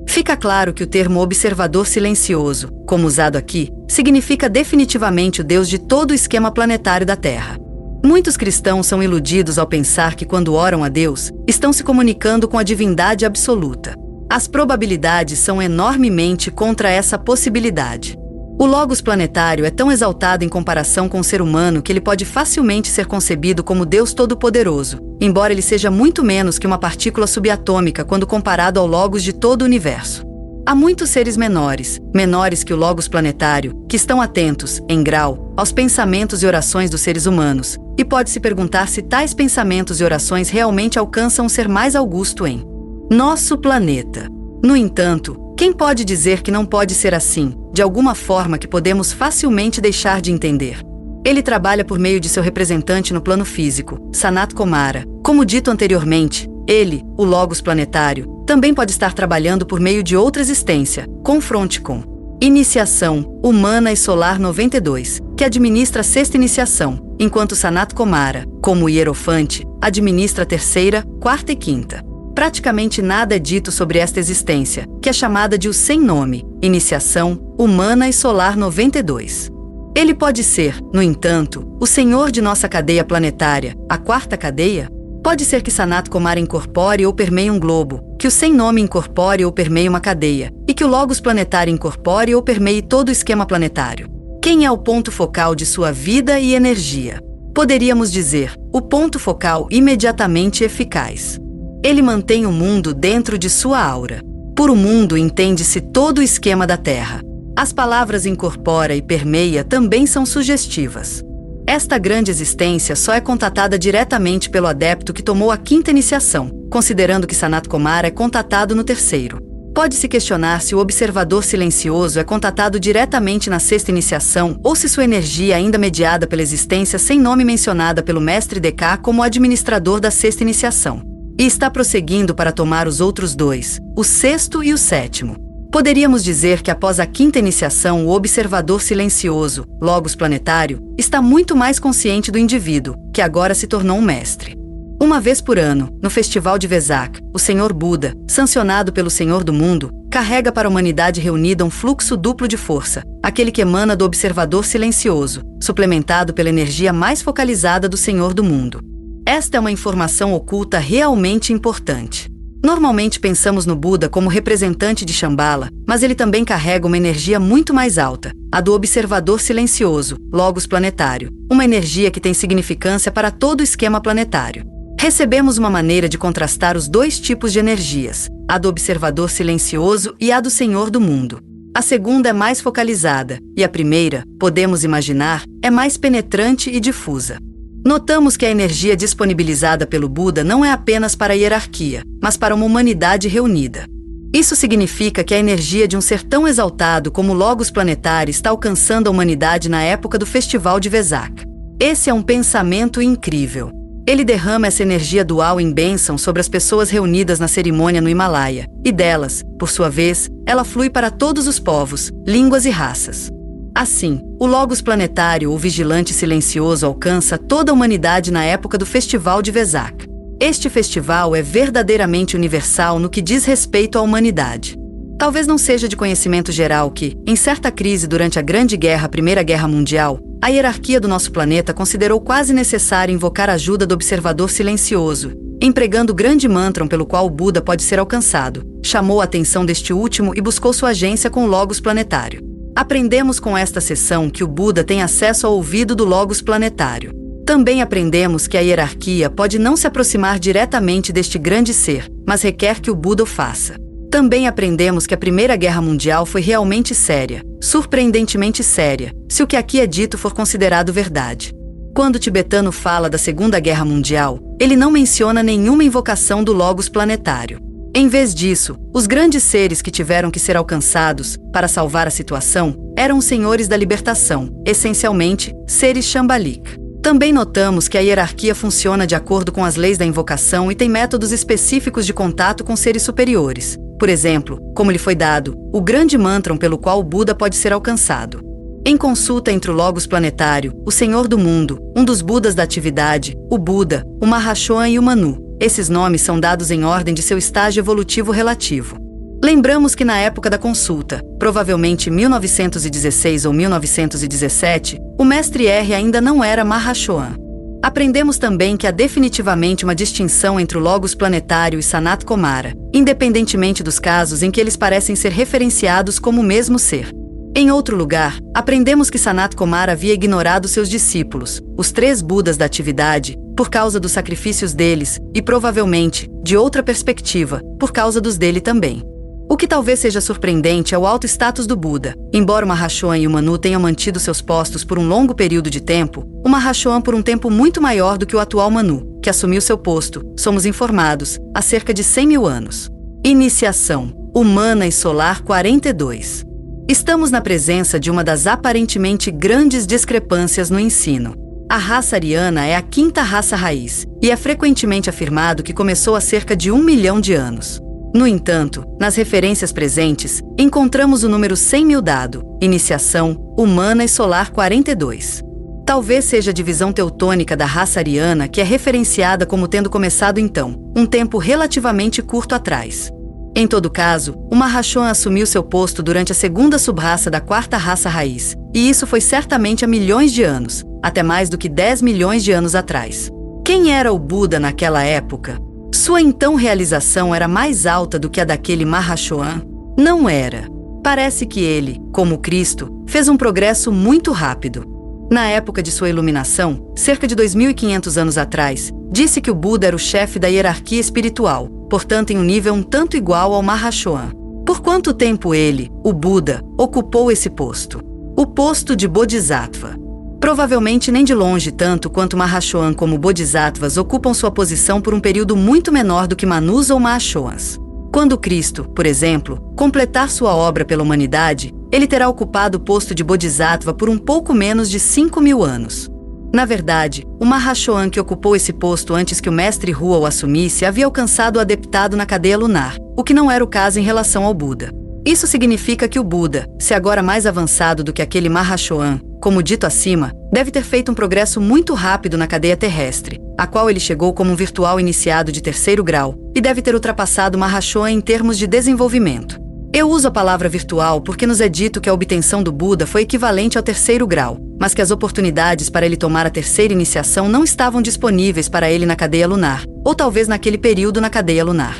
Fica claro que o termo observador silencioso, como usado aqui, significa definitivamente o Deus de todo o esquema planetário da Terra. Muitos cristãos são iludidos ao pensar que quando oram a Deus, estão se comunicando com a divindade absoluta. As probabilidades são enormemente contra essa possibilidade. O Logos planetário é tão exaltado em comparação com o ser humano que ele pode facilmente ser concebido como Deus Todo-Poderoso, embora ele seja muito menos que uma partícula subatômica quando comparado ao Logos de todo o universo. Há muitos seres menores que o Logos planetário, que estão atentos, em grau, aos pensamentos e orações dos seres humanos, e pode-se perguntar se tais pensamentos e orações realmente alcançam um ser mais augusto em nosso planeta. No entanto, quem pode dizer que não pode ser assim, de alguma forma que podemos facilmente deixar de entender? Ele trabalha por meio de seu representante no plano físico, Sanat Kumara. Como dito anteriormente, ele, o Logos planetário, também pode estar trabalhando por meio de outra existência, confronte com Iniciação, Humana e Solar 92, que administra a 6ª iniciação, enquanto Sanat Kumara, como hierofante, administra a 3ª, 4ª e 5ª. Praticamente nada é dito sobre esta existência, que é chamada de o sem nome, Iniciação, Humana e Solar 92. Ele pode ser, no entanto, o senhor de nossa cadeia planetária, a 4ª cadeia? Pode ser que Sanat Kumara incorpore ou permeie um globo, que o sem nome incorpore ou permeie uma cadeia, e que o Logos planetário incorpore ou permeie todo o esquema planetário. Quem é o ponto focal de sua vida e energia? Poderíamos dizer, o ponto focal imediatamente eficaz. Ele mantém o mundo dentro de sua aura. Por o mundo entende-se todo o esquema da Terra. As palavras incorpora e permeia também são sugestivas. Esta grande existência só é contatada diretamente pelo adepto que tomou a 5ª iniciação, considerando que Sanat Kumara é contatado no 3º. Pode-se questionar se o observador silencioso é contatado diretamente na 6ª iniciação ou se sua energia é ainda mediada pela existência sem nome mencionada pelo Mestre DK como administrador da 6ª iniciação. E está prosseguindo para tomar os outros 2, o 6º e o 7º. Poderíamos dizer que após a 5ª iniciação, o observador silencioso, Logos planetário, está muito mais consciente do indivíduo, que agora se tornou um mestre. Uma vez por ano, no Festival de Vesak, o Senhor Buda, sancionado pelo Senhor do Mundo, carrega para a humanidade reunida um fluxo duplo de força, aquele que emana do observador silencioso, suplementado pela energia mais focalizada do Senhor do Mundo. Esta é uma informação oculta realmente importante. Normalmente pensamos no Buda como representante de Shambhala, mas ele também carrega uma energia muito mais alta, a do observador silencioso, Logos planetário, uma energia que tem significância para todo o esquema planetário. Recebemos uma maneira de contrastar os 2 tipos de energias, a do observador silencioso e a do Senhor do Mundo. A segunda é mais focalizada, e a primeira, podemos imaginar, é mais penetrante e difusa. Notamos que a energia disponibilizada pelo Buda não é apenas para a hierarquia, mas para uma humanidade reunida. Isso significa que a energia de um ser tão exaltado como o Logos planetário está alcançando a humanidade na época do Festival de Vesak. Esse é um pensamento incrível. Ele derrama essa energia dual em bênção sobre as pessoas reunidas na cerimônia no Himalaia, e delas, por sua vez, ela flui para todos os povos, línguas e raças. Assim, o Logos planetário ou vigilante silencioso alcança toda a humanidade na época do Festival de Vesak. Este festival é verdadeiramente universal no que diz respeito à humanidade. Talvez não seja de conhecimento geral que, em certa crise durante a Grande Guerra, Primeira Guerra Mundial, a hierarquia do nosso planeta considerou quase necessário invocar a ajuda do observador silencioso, empregando o grande mantra pelo qual o Buda pode ser alcançado. Chamou a atenção deste último e buscou sua agência com o Logos planetário. Aprendemos com esta sessão que o Buda tem acesso ao ouvido do Logos planetário. Também aprendemos que a hierarquia pode não se aproximar diretamente deste grande ser, mas requer que o Buda o faça. Também aprendemos que a Primeira Guerra Mundial foi realmente séria, surpreendentemente séria, se o que aqui é dito for considerado verdade. Quando o tibetano fala da Segunda Guerra Mundial, ele não menciona nenhuma invocação do Logos planetário. Em vez disso, os grandes seres que tiveram que ser alcançados para salvar a situação eram os senhores da libertação, essencialmente, seres Shambhalik. Também notamos que a hierarquia funciona de acordo com as leis da invocação e tem métodos específicos de contato com seres superiores. Por exemplo, como lhe foi dado, o grande mantra pelo qual o Buda pode ser alcançado. Em consulta entre o Logos planetário, o Senhor do Mundo, um dos Budas da atividade, o Buda, o Mahashohan e o Manu. Esses nomes são dados em ordem de seu estágio evolutivo relativo. Lembramos que na época da consulta, provavelmente 1916 ou 1917, o Mestre R ainda não era Mahashohan. Aprendemos também que há definitivamente uma distinção entre o Logos planetário e Sanat Kumara, independentemente dos casos em que eles parecem ser referenciados como o mesmo ser. Em outro lugar, aprendemos que Sanat Kumara havia ignorado seus discípulos, os 3 Budas da atividade, por causa dos sacrifícios deles, e provavelmente, de outra perspectiva, por causa dos dele também. O que talvez seja surpreendente é o alto status do Buda. Embora o Mahashohan e o Manu tenham mantido seus postos por um longo período de tempo, o Mahashohan por um tempo muito maior do que o atual Manu, que assumiu seu posto, somos informados, há cerca de 100 mil anos. Iniciação humana e solar 42. Estamos na presença de uma das aparentemente grandes discrepâncias no ensino. A raça ariana é a 5ª raça raiz, e é frequentemente afirmado que começou há cerca de 1 milhão de anos. No entanto, nas referências presentes, encontramos o número 100 mil dado, iniciação, humana e solar 42. Talvez seja a divisão teutônica da raça ariana que é referenciada como tendo começado então, um tempo relativamente curto atrás. Em todo caso, o Mahashohan assumiu seu posto durante a 2ª subraça da 4ª raça raiz, e isso foi certamente há milhões de anos, até mais do que 10 milhões de anos atrás. Quem era o Buda naquela época? Sua então realização era mais alta do que a daquele Mahashohan? Não era. Parece que ele, como Cristo, fez um progresso muito rápido. Na época de sua iluminação, cerca de 2.500 anos atrás, disse que o Buda era o chefe da hierarquia espiritual, portanto em um nível um tanto igual ao Mahashohan. Por quanto tempo ele, o Buda, ocupou esse posto? O posto de Bodhisattva. Provavelmente nem de longe tanto quanto Mahashohan como Bodhisattvas ocupam sua posição por um período muito menor do que Manus ou Mahashohans. Quando Cristo, por exemplo, completar sua obra pela humanidade, ele terá ocupado o posto de Bodhisattva por um pouco menos de 5 mil anos. Na verdade, o Mahashohan que ocupou esse posto antes que o Mestre Hua o assumisse havia alcançado o adeptado na cadeia lunar, o que não era o caso em relação ao Buda. Isso significa que o Buda, se agora mais avançado do que aquele Mahashohan, como dito acima, deve ter feito um progresso muito rápido na cadeia terrestre, a qual ele chegou como um virtual iniciado de 3º grau, e deve ter ultrapassado Mahashohan em termos de desenvolvimento. Eu uso a palavra virtual porque nos é dito que a obtenção do Buda foi equivalente ao 3º grau, mas que as oportunidades para ele tomar a 3ª iniciação não estavam disponíveis para ele na cadeia lunar, ou talvez naquele período na cadeia lunar.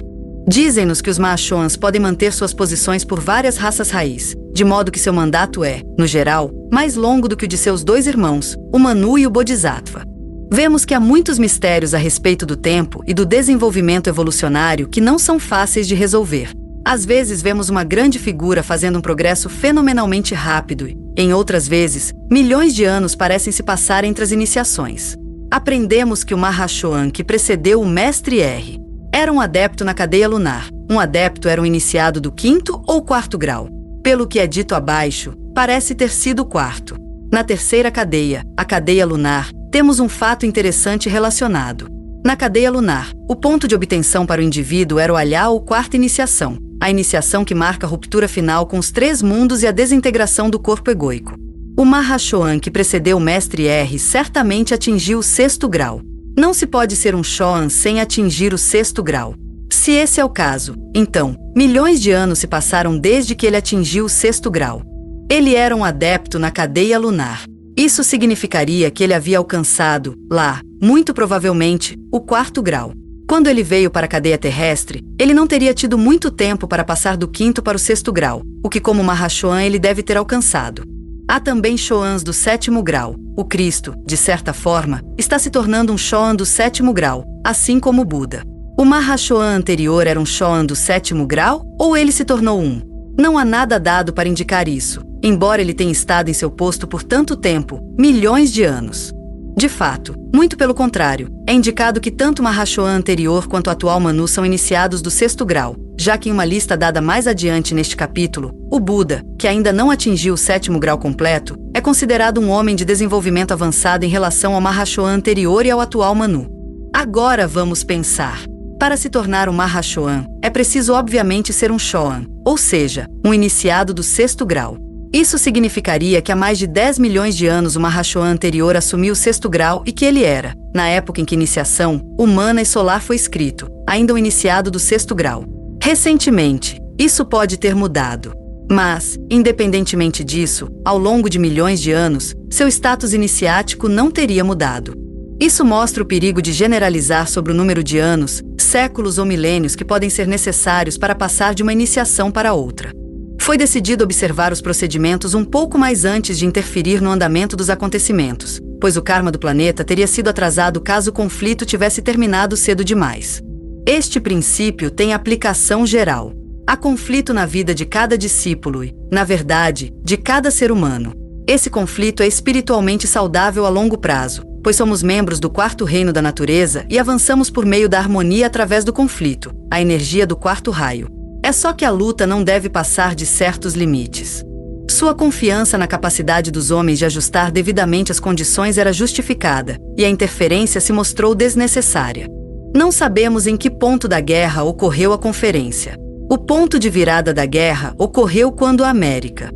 Dizem-nos que os Mahashohans podem manter suas posições por várias raças raiz, de modo que seu mandato é, no geral, mais longo do que o de seus 2 irmãos, o Manu e o Bodhisattva. Vemos que há muitos mistérios a respeito do tempo e do desenvolvimento evolucionário que não são fáceis de resolver. Às vezes vemos uma grande figura fazendo um progresso fenomenalmente rápido e, em outras vezes, milhões de anos parecem se passar entre as iniciações. Aprendemos que o Mahashohan que precedeu o Mestre R era um adepto na cadeia lunar. Um adepto era um iniciado do 5º ou 4º grau. Pelo que é dito abaixo, parece ter sido o 4º. Na 3ª cadeia, a cadeia lunar, temos um fato interessante relacionado. Na cadeia lunar, o ponto de obtenção para o indivíduo era o Alhá ou 4ª iniciação, a iniciação que marca a ruptura final com os 3 mundos e a desintegração do corpo egoico. O Mahashohan que precedeu o Mestre R certamente atingiu o 6º grau. Não se pode ser um Shohan sem atingir o 6º grau. Se esse é o caso, então, milhões de anos se passaram desde que ele atingiu o 6º grau. Ele era um adepto na cadeia lunar. Isso significaria que ele havia alcançado, lá, muito provavelmente, o 4º grau. Quando ele veio para a cadeia terrestre, ele não teria tido muito tempo para passar do 5º para o 6º grau, o que como Mahashohan ele deve ter alcançado. Há também Shohans do 7º grau. O Cristo, de certa forma, está se tornando um Shohan do 7º grau, assim como o Buda. O Mahashohan anterior era um Shohan do 7º grau ou ele se tornou um? Não há nada dado para indicar isso, embora ele tenha estado em seu posto por tanto tempo, milhões de anos. De fato, muito pelo contrário, é indicado que tanto o Mahashohan anterior quanto o atual Manu são iniciados do 6º grau, já que em uma lista dada mais adiante neste capítulo, o Buda, que ainda não atingiu o 7º grau completo, é considerado um homem de desenvolvimento avançado em relação ao Mahashohan anterior e ao atual Manu. Agora vamos pensar. Para se tornar um Mahashohan, é preciso obviamente ser um Shohan, ou seja, um iniciado do 6º grau. Isso significaria que há mais de 10 milhões de anos o Mahashohan anterior assumiu o 6º grau e que ele era, na época em que iniciação humana e solar foi escrito, ainda um iniciado do 6º grau. Recentemente, isso pode ter mudado. Mas, independentemente disso, ao longo de milhões de anos, seu status iniciático não teria mudado. Isso mostra o perigo de generalizar sobre o número de anos, séculos ou milênios que podem ser necessários para passar de uma iniciação para outra. Foi decidido observar os procedimentos um pouco mais antes de interferir no andamento dos acontecimentos, pois o karma do planeta teria sido atrasado caso o conflito tivesse terminado cedo demais. Este princípio tem aplicação geral. Há conflito na vida de cada discípulo e, na verdade, de cada ser humano. Esse conflito é espiritualmente saudável a longo prazo, pois somos membros do 4º reino da natureza e avançamos por meio da harmonia através do conflito, a energia do 4º raio. É só que a luta não deve passar de certos limites. Sua confiança na capacidade dos homens de ajustar devidamente as condições era justificada, e a interferência se mostrou desnecessária. Não sabemos em que ponto da guerra ocorreu a conferência. O ponto de virada da guerra ocorreu quando a América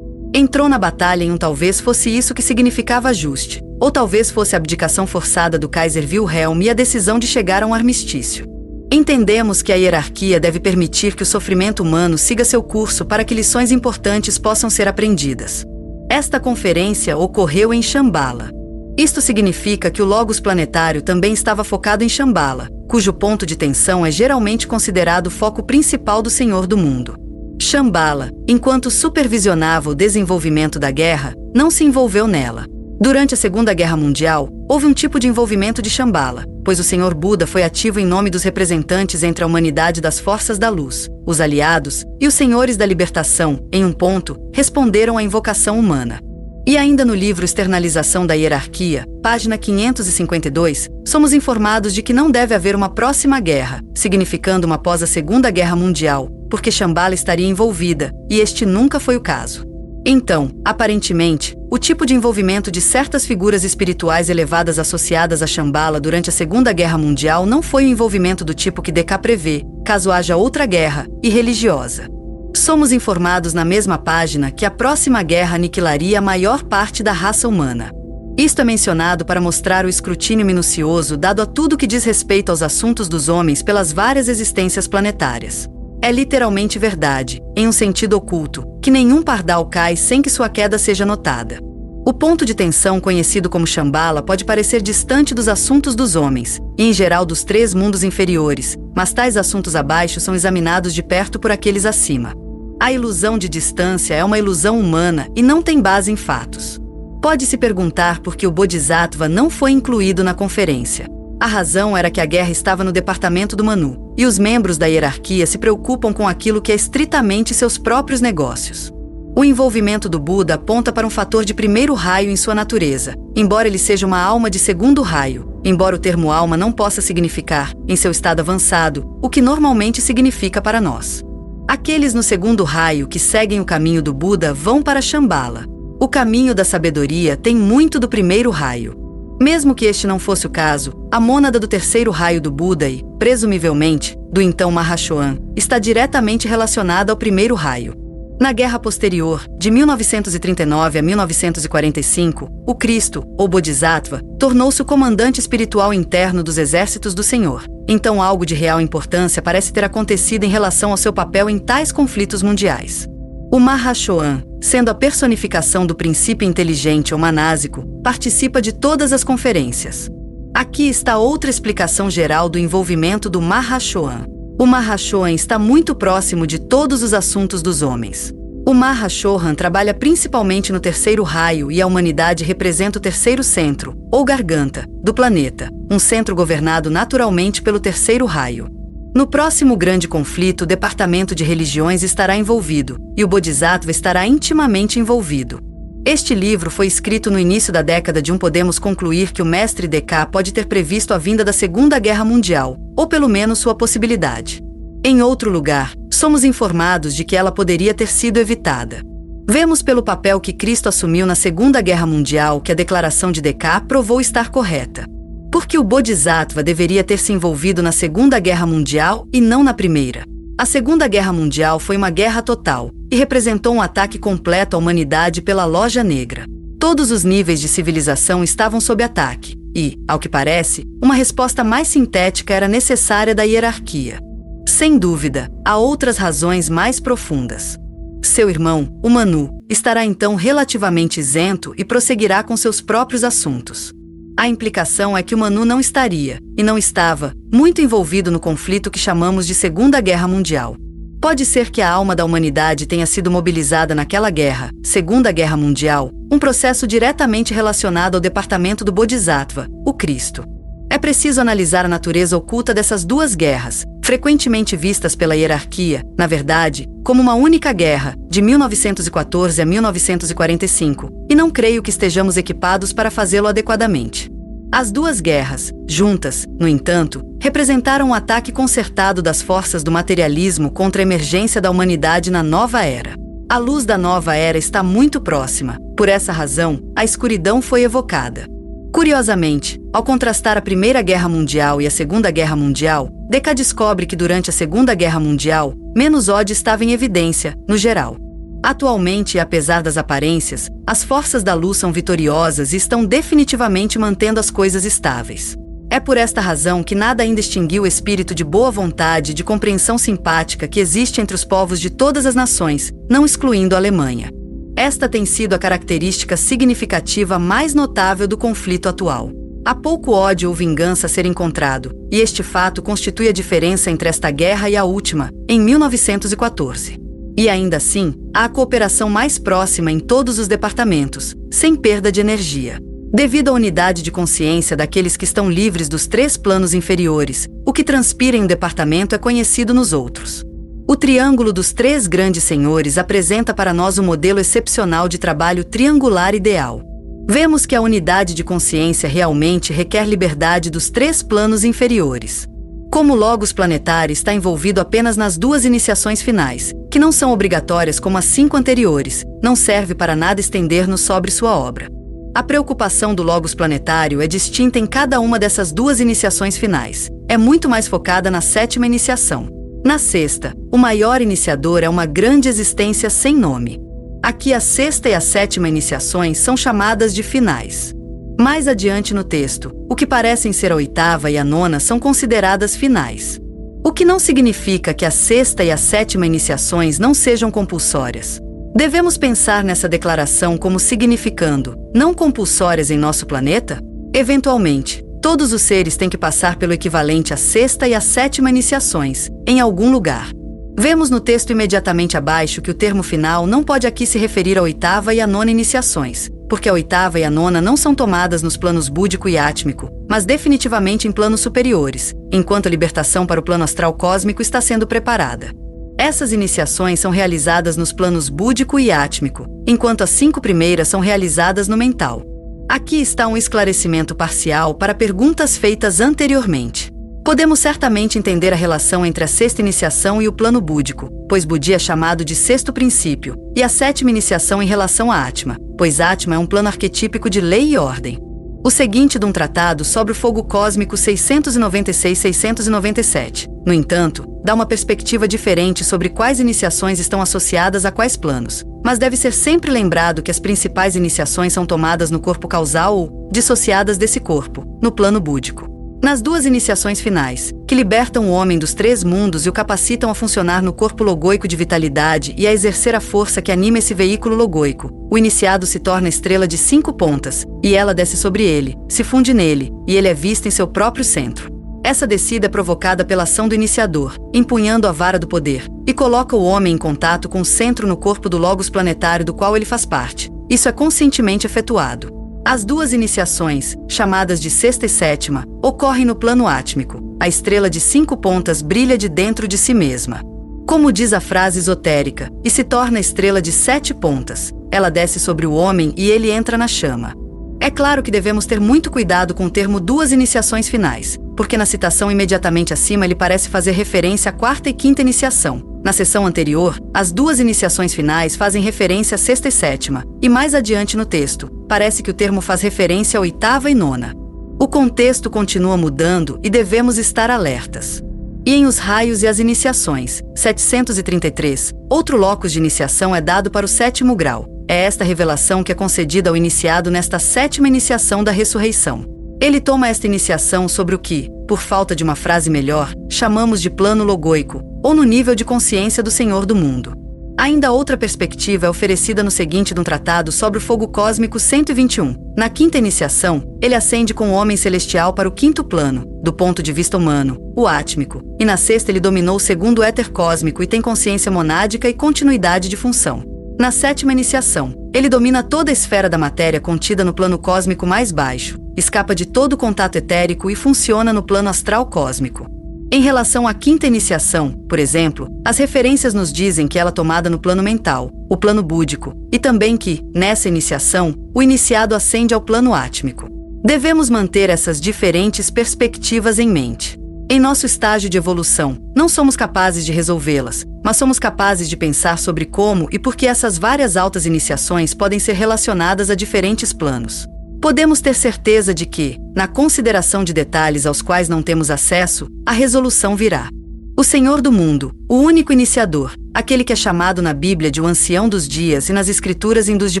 entrou na batalha em talvez fosse isso que significava ajuste, ou talvez fosse a abdicação forçada do Kaiser Wilhelm e a decisão de chegar a um armistício. Entendemos que a hierarquia deve permitir que o sofrimento humano siga seu curso para que lições importantes possam ser aprendidas. Esta conferência ocorreu em Shambhala. Isto significa que o Logos planetário também estava focado em Shambhala, cujo ponto de tensão é geralmente considerado o foco principal do Senhor do Mundo. Shambhala, enquanto supervisionava o desenvolvimento da guerra, não se envolveu nela. Durante a Segunda Guerra Mundial, houve um tipo de envolvimento de Shambhala, pois o Senhor Buda foi ativo em nome dos representantes entre a humanidade das forças da luz, os aliados e os senhores da libertação, em um ponto, responderam à invocação humana. E ainda no livro Externalização da Hierarquia, página 552, somos informados de que não deve haver uma próxima guerra, significando uma após a Segunda Guerra Mundial, porque Shambhala estaria envolvida, e este nunca foi o caso. Então, aparentemente, o tipo de envolvimento de certas figuras espirituais elevadas associadas a Shambhala durante a Segunda Guerra Mundial não foi o envolvimento do tipo que DK prevê, caso haja outra guerra, e religiosa. Somos informados na mesma página que a próxima guerra aniquilaria a maior parte da raça humana. Isto é mencionado para mostrar o escrutínio minucioso dado a tudo que diz respeito aos assuntos dos homens pelas várias existências planetárias. É literalmente verdade, em um sentido oculto, que nenhum pardal cai sem que sua queda seja notada. O ponto de tensão conhecido como Shambhala pode parecer distante dos assuntos dos homens, e em geral dos 3 mundos inferiores, mas tais assuntos abaixo são examinados de perto por aqueles acima. A ilusão de distância é uma ilusão humana e não tem base em fatos. Pode-se perguntar por que o Bodhisattva não foi incluído na conferência. A razão era que a guerra estava no departamento do Manu, e os membros da hierarquia se preocupam com aquilo que é estritamente seus próprios negócios. O envolvimento do Buda aponta para um fator de 1º raio em sua natureza, embora ele seja uma alma de 2º raio, embora o termo alma não possa significar, em seu estado avançado, o que normalmente significa para nós. Aqueles no 2º raio que seguem o caminho do Buda vão para Shambhala. O caminho da sabedoria tem muito do 1º raio. Mesmo que este não fosse o caso, a mônada do 3º raio do Buda e, presumivelmente, do então Mahashohan, está diretamente relacionada ao 1º raio. Na guerra posterior, de 1939 a 1945, o Cristo, ou Bodhisattva, tornou-se o comandante espiritual interno dos exércitos do Senhor. Então algo de real importância parece ter acontecido em relação ao seu papel em tais conflitos mundiais. O Mahashohan, sendo a personificação do princípio inteligente ou manásico, participa de todas as conferências. Aqui está outra explicação geral do envolvimento do Mahashohan. O Mahashohan está muito próximo de todos os assuntos dos homens. O Mahashohan trabalha principalmente no 3º raio e a humanidade representa o 3º centro, ou garganta, do planeta, um centro governado naturalmente pelo 3º raio. No próximo grande conflito, o Departamento de Religiões estará envolvido, e o Bodhisattva estará intimamente envolvido. Este livro foi escrito no início da década de podemos concluir que o mestre DK pode ter previsto a vinda da Segunda Guerra Mundial, ou pelo menos sua possibilidade. Em outro lugar, somos informados de que ela poderia ter sido evitada. Vemos pelo papel que Cristo assumiu na Segunda Guerra Mundial que a declaração de DK provou estar correta. Porque o Bodhisattva deveria ter se envolvido na Segunda Guerra Mundial e não na Primeira. A Segunda Guerra Mundial foi uma guerra total e representou um ataque completo à humanidade pela Loja Negra. Todos os níveis de civilização estavam sob ataque e, ao que parece, uma resposta mais sintética era necessária da hierarquia. Sem dúvida, há outras razões mais profundas. Seu irmão, o Manu, estará então relativamente isento e prosseguirá com seus próprios assuntos. A implicação é que o Manu não estaria, e não estava, muito envolvido no conflito que chamamos de Segunda Guerra Mundial. Pode ser que a alma da humanidade tenha sido mobilizada naquela guerra, Segunda Guerra Mundial, um processo diretamente relacionado ao departamento do Bodhisattva, o Cristo. É preciso analisar a natureza oculta dessas duas guerras, frequentemente vistas pela hierarquia, na verdade, como uma única guerra, de 1914 a 1945, e não creio que estejamos equipados para fazê-lo adequadamente. As duas guerras, juntas, no entanto, representaram um ataque concertado das forças do materialismo contra a emergência da humanidade na nova era. A luz da nova era está muito próxima, por essa razão, a escuridão foi evocada. Curiosamente, ao contrastar a Primeira Guerra Mundial e a Segunda Guerra Mundial, DK descobre que durante a Segunda Guerra Mundial, menos ódio estava em evidência, no geral. Atualmente, apesar das aparências, as forças da luz são vitoriosas e estão definitivamente mantendo as coisas estáveis. É por esta razão que nada ainda extinguiu o espírito de boa vontade e de compreensão simpática que existe entre os povos de todas as nações, não excluindo a Alemanha. Esta tem sido a característica significativa mais notável do conflito atual. Há pouco ódio ou vingança a ser encontrado, e este fato constitui a diferença entre esta guerra e a última, em 1914. E ainda assim, há a cooperação mais próxima em todos os departamentos, sem perda de energia. Devido à unidade de consciência daqueles que estão livres dos 3 planos inferiores, o que transpira em um departamento é conhecido nos outros. O triângulo dos 3 grandes senhores apresenta para nós um modelo excepcional de trabalho triangular ideal. Vemos que a unidade de consciência realmente requer liberdade dos 3 planos inferiores. Como o Logos planetário está envolvido apenas nas 2 iniciações finais, que não são obrigatórias como as 5 anteriores, não serve para nada estender-nos sobre sua obra. A preocupação do Logos planetário é distinta em cada uma dessas 2 iniciações finais. É muito mais focada na 7ª iniciação. Na 6ª, o maior iniciador é uma grande existência sem nome. Aqui a 6ª e a 7ª iniciações são chamadas de finais. Mais adiante no texto, o que parecem ser a 8ª e a 9ª são consideradas finais. O que não significa que a 6ª e a 7ª iniciações não sejam compulsórias. Devemos pensar nessa declaração como significando não compulsórias em nosso planeta? Eventualmente, todos os seres têm que passar pelo equivalente à 6ª e à 7ª iniciações, em algum lugar. Vemos no texto imediatamente abaixo que o termo final não pode aqui se referir à 8ª e à 9ª iniciações, porque a 8ª e a 9ª não são tomadas nos planos búdico e átmico, mas definitivamente em planos superiores, enquanto a libertação para o plano astral cósmico está sendo preparada. Essas iniciações são realizadas nos planos búdico e átmico, enquanto as 5 primeiras são realizadas no mental. Aqui está um esclarecimento parcial para perguntas feitas anteriormente. Podemos certamente entender a relação entre a 6ª iniciação e o plano búdico, pois Budi é chamado de 6º princípio, e a 7ª iniciação em relação a Atma, pois Atma é um plano arquetípico de lei e ordem. O seguinte de um tratado sobre o fogo cósmico 696-697, no entanto, dá uma perspectiva diferente sobre quais iniciações estão associadas a quais planos, mas deve ser sempre lembrado que as principais iniciações são tomadas no corpo causal ou dissociadas desse corpo, no plano búdico. Nas 2 iniciações finais, que libertam o homem dos 3 mundos e o capacitam a funcionar no corpo logoico de vitalidade e a exercer a força que anima esse veículo logoico, o iniciado se torna estrela de 5 pontas, e ela desce sobre ele, se funde nele, e ele é visto em seu próprio centro. Essa descida é provocada pela ação do iniciador, empunhando a vara do poder, e coloca o homem em contato com o centro no corpo do Logos planetário do qual ele faz parte. Isso é conscientemente efetuado. As duas iniciações, chamadas de sexta e sétima, ocorrem no plano átmico. A estrela de 5 pontas brilha de dentro de si mesma. Como diz a frase esotérica, e se torna estrela de 7 pontas. Ela desce sobre o homem e ele entra na chama. É claro que devemos ter muito cuidado com o termo duas iniciações finais, porque na citação imediatamente acima ele parece fazer referência à quarta e quinta iniciação. Na seção anterior, as duas iniciações finais fazem referência à sexta e sétima, e mais adiante no texto, parece que o termo faz referência à oitava e nona. O contexto continua mudando e devemos estar alertas. E em Os Raios e as Iniciações, 733, outro locus de iniciação é dado para o 7º grau. É esta revelação que é concedida ao iniciado nesta 7ª iniciação da ressurreição. Ele toma esta iniciação sobre o que, por falta de uma frase melhor, chamamos de plano logóico, ou no nível de consciência do Senhor do mundo. Ainda outra perspectiva é oferecida no seguinte de um tratado sobre o fogo cósmico 121. Na 5ª iniciação, ele ascende com o homem celestial para o 5º plano, do ponto de vista humano, o átmico, e na 6ª ele dominou o 2º éter cósmico e tem consciência monádica e continuidade de função. Na 7ª iniciação, ele domina toda a esfera da matéria contida no plano cósmico mais baixo, escapa de todo contato etérico e funciona no plano astral cósmico. Em relação à 5ª iniciação, por exemplo, as referências nos dizem que ela é tomada no plano mental, o plano búdico, e também que, nessa iniciação, o iniciado ascende ao plano átmico. Devemos manter essas diferentes perspectivas em mente. Em nosso estágio de evolução, não somos capazes de resolvê-las, mas somos capazes de pensar sobre como e por que essas várias altas iniciações podem ser relacionadas a diferentes planos. Podemos ter certeza de que, na consideração de detalhes aos quais não temos acesso, a resolução virá. O Senhor do mundo, o único iniciador, aquele que é chamado na Bíblia de o Ancião dos Dias e nas Escrituras hindus de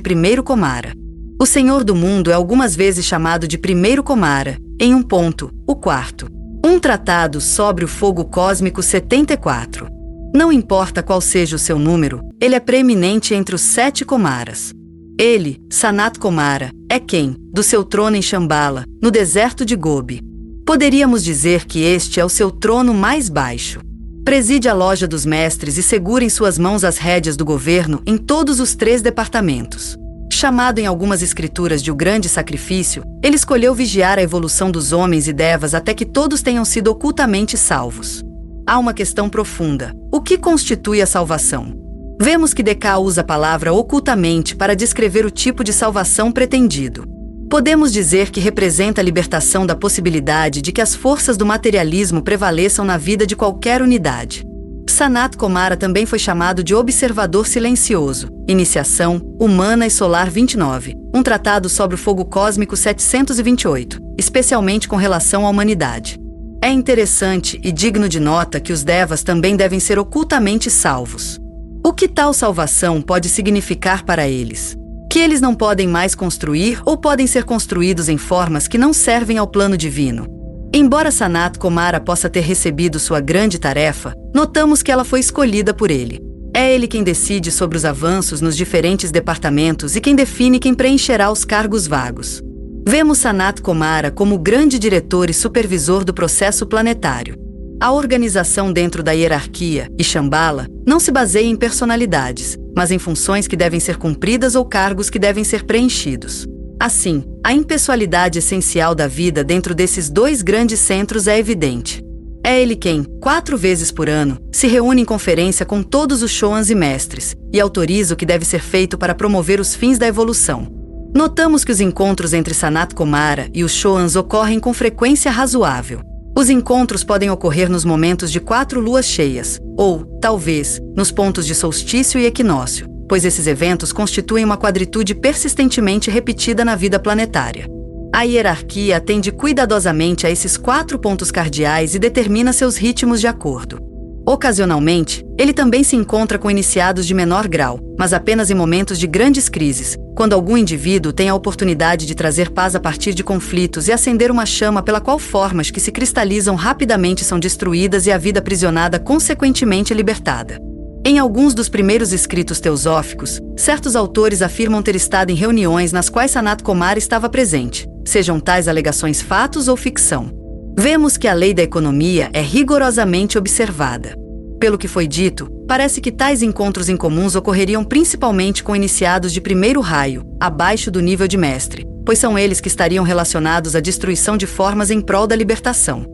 primeiro Komara. O Senhor do mundo é algumas vezes chamado de primeiro Komara, em um ponto, o 4º. Um tratado sobre o fogo cósmico 74. Não importa qual seja o seu número, ele é preeminente entre os 7 Komaras. Ele, Sanat Kumara, é quem, do seu trono em Shambhala, no deserto de Gobi. Poderíamos dizer que este é o seu trono mais baixo. Preside a loja dos mestres e segura em suas mãos as rédeas do governo em todos os 3 departamentos. Chamado em algumas escrituras de o grande sacrifício, ele escolheu vigiar a evolução dos homens e devas até que todos tenham sido ocultamente salvos. Há uma questão profunda. O que constitui a salvação? Vemos que Descartes usa a palavra ocultamente para descrever o tipo de salvação pretendido. Podemos dizer que representa a libertação da possibilidade de que as forças do materialismo prevaleçam na vida de qualquer unidade. Sanat Kumara também foi chamado de Observador Silencioso, Iniciação, Humana e Solar 29, um tratado sobre o fogo cósmico 728, especialmente com relação à humanidade. É interessante e digno de nota que os devas também devem ser ocultamente salvos. O que tal salvação pode significar para eles? Que eles não podem mais construir ou podem ser construídos em formas que não servem ao plano divino. Embora Sanat Kumara possa ter recebido sua grande tarefa, notamos que ela foi escolhida por ele. É ele quem decide sobre os avanços nos diferentes departamentos e quem define quem preencherá os cargos vagos. Vemos Sanat Kumara como o grande diretor e supervisor do processo planetário. A organização dentro da hierarquia, e Shambhala, não se baseia em personalidades, mas em funções que devem ser cumpridas ou cargos que devem ser preenchidos. Assim, a impessoalidade essencial da vida dentro desses 2 grandes centros é evidente. É ele quem, 4 vezes por ano, se reúne em conferência com todos os Shoans e mestres, e autoriza o que deve ser feito para promover os fins da evolução. Notamos que os encontros entre Sanat Kumara e os Shoans ocorrem com frequência razoável. Os encontros podem ocorrer nos momentos de 4 luas cheias, ou, talvez, nos pontos de solstício e equinócio, pois esses eventos constituem uma quadritude persistentemente repetida na vida planetária. A hierarquia atende cuidadosamente a esses 4 pontos cardeais e determina seus ritmos de acordo. Ocasionalmente, ele também se encontra com iniciados de menor grau, mas apenas em momentos de grandes crises, quando algum indivíduo tem a oportunidade de trazer paz a partir de conflitos e acender uma chama pela qual formas que se cristalizam rapidamente são destruídas e a vida aprisionada consequentemente libertada. Em alguns dos primeiros escritos teosóficos, certos autores afirmam ter estado em reuniões nas quais Sanat Kumara estava presente, sejam tais alegações fatos ou ficção. Vemos que a lei da economia é rigorosamente observada. Pelo que foi dito, parece que tais encontros incomuns ocorreriam principalmente com iniciados de primeiro raio, abaixo do nível de mestre, pois são eles que estariam relacionados à destruição de formas em prol da libertação.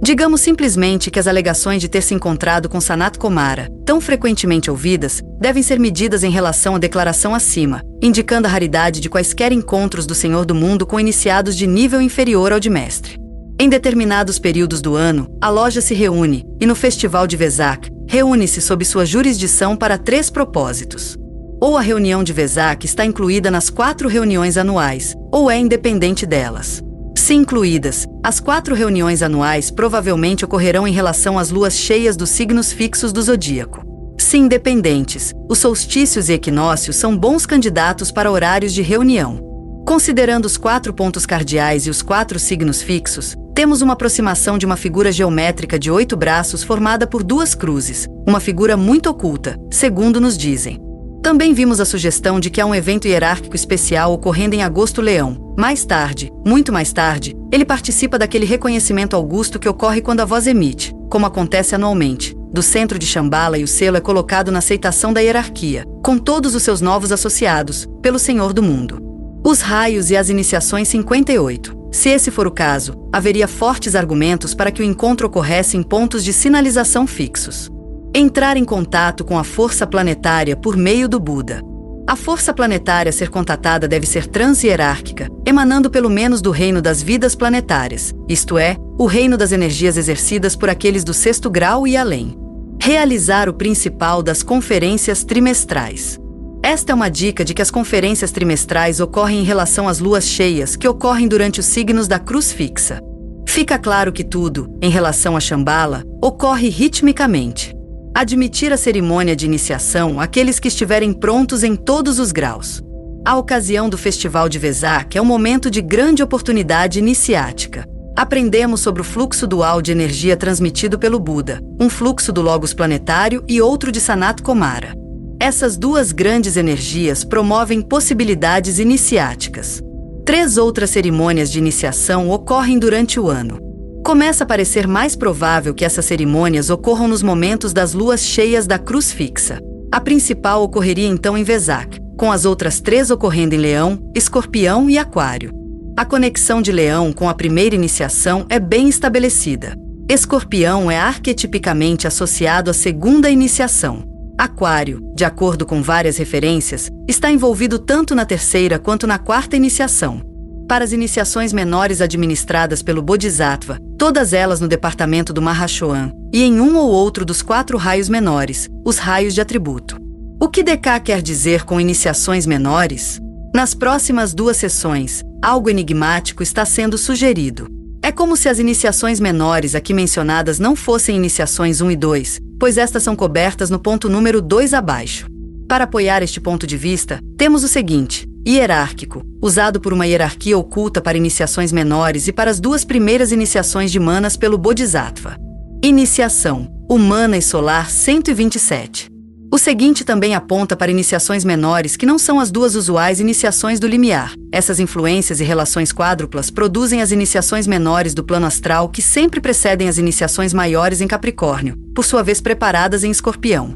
Digamos simplesmente que as alegações de ter se encontrado com Sanat Kumara, tão frequentemente ouvidas, devem ser medidas em relação à declaração acima, indicando a raridade de quaisquer encontros do Senhor do Mundo com iniciados de nível inferior ao de mestre. Em determinados períodos do ano, a loja se reúne, e no Festival de Vesak, reúne-se sob sua jurisdição para 3 propósitos. Ou a reunião de Vesak está incluída nas 4 reuniões anuais, ou é independente delas. Se incluídas, as 4 reuniões anuais provavelmente ocorrerão em relação às luas cheias dos signos fixos do zodíaco. Se independentes, os solstícios e equinócios são bons candidatos para horários de reunião. Considerando os 4 pontos cardeais e os 4 signos fixos, temos uma aproximação de uma figura geométrica de 8 braços formada por 2 cruzes, uma figura muito oculta, segundo nos dizem. Também vimos a sugestão de que há um evento hierárquico especial ocorrendo em Agosto Leão. Mais tarde, muito mais tarde, ele participa daquele reconhecimento augusto que ocorre quando a voz emite, como acontece anualmente, do centro de Shambhala, e o selo é colocado na aceitação da hierarquia, com todos os seus novos associados, pelo Senhor do Mundo. Os raios e as iniciações 58. Se esse for o caso, haveria fortes argumentos para que o encontro ocorresse em pontos de sinalização fixos. Entrar em contato com a força planetária por meio do Buda. A força planetária a ser contatada deve ser transhierárquica, emanando pelo menos do reino das vidas planetárias, isto é, o reino das energias exercidas por aqueles do 6º grau e além. Realizar o principal das conferências trimestrais. Esta é uma dica de que as conferências trimestrais ocorrem em relação às luas cheias que ocorrem durante os signos da cruz fixa. Fica claro que tudo, em relação a Shambhala, ocorre ritmicamente. Admitir a cerimônia de iniciação aqueles que estiverem prontos em todos os graus. A ocasião do Festival de Vesak é um momento de grande oportunidade iniciática. Aprendemos sobre o fluxo dual de energia transmitido pelo Buda, um fluxo do Logos planetário e outro de Sanat Kumara. Essas 2 grandes energias promovem possibilidades iniciáticas. 3 outras cerimônias de iniciação ocorrem durante o ano. Começa a parecer mais provável que essas cerimônias ocorram nos momentos das luas cheias da cruz fixa. A principal ocorreria então em Vesak, com as outras 3 ocorrendo em Leão, Escorpião e Aquário. A conexão de Leão com a primeira iniciação é bem estabelecida. Escorpião é arquetipicamente associado à segunda iniciação. Aquário, de acordo com várias referências, está envolvido tanto na terceira quanto na 4ª iniciação. Para as iniciações menores administradas pelo Bodhisattva, todas elas no departamento do Mahashohan, e em um ou outro dos 4 raios menores, os raios de atributo. O que DK quer dizer com iniciações menores? Nas próximas 2 sessões, algo enigmático está sendo sugerido. É como se as iniciações menores aqui mencionadas não fossem iniciações 1 e 2, pois estas são cobertas no ponto número 2 abaixo. Para apoiar este ponto de vista, temos o seguinte: hierárquico, usado por uma hierarquia oculta para iniciações menores e para as 2 primeiras iniciações de manas pelo Bodhisattva. Iniciação, humana e solar 127. O seguinte também aponta para iniciações menores que não são as 2 usuais iniciações do limiar. Essas influências e relações quádruplas produzem as iniciações menores do plano astral que sempre precedem as iniciações maiores em Capricórnio, por sua vez preparadas em Escorpião.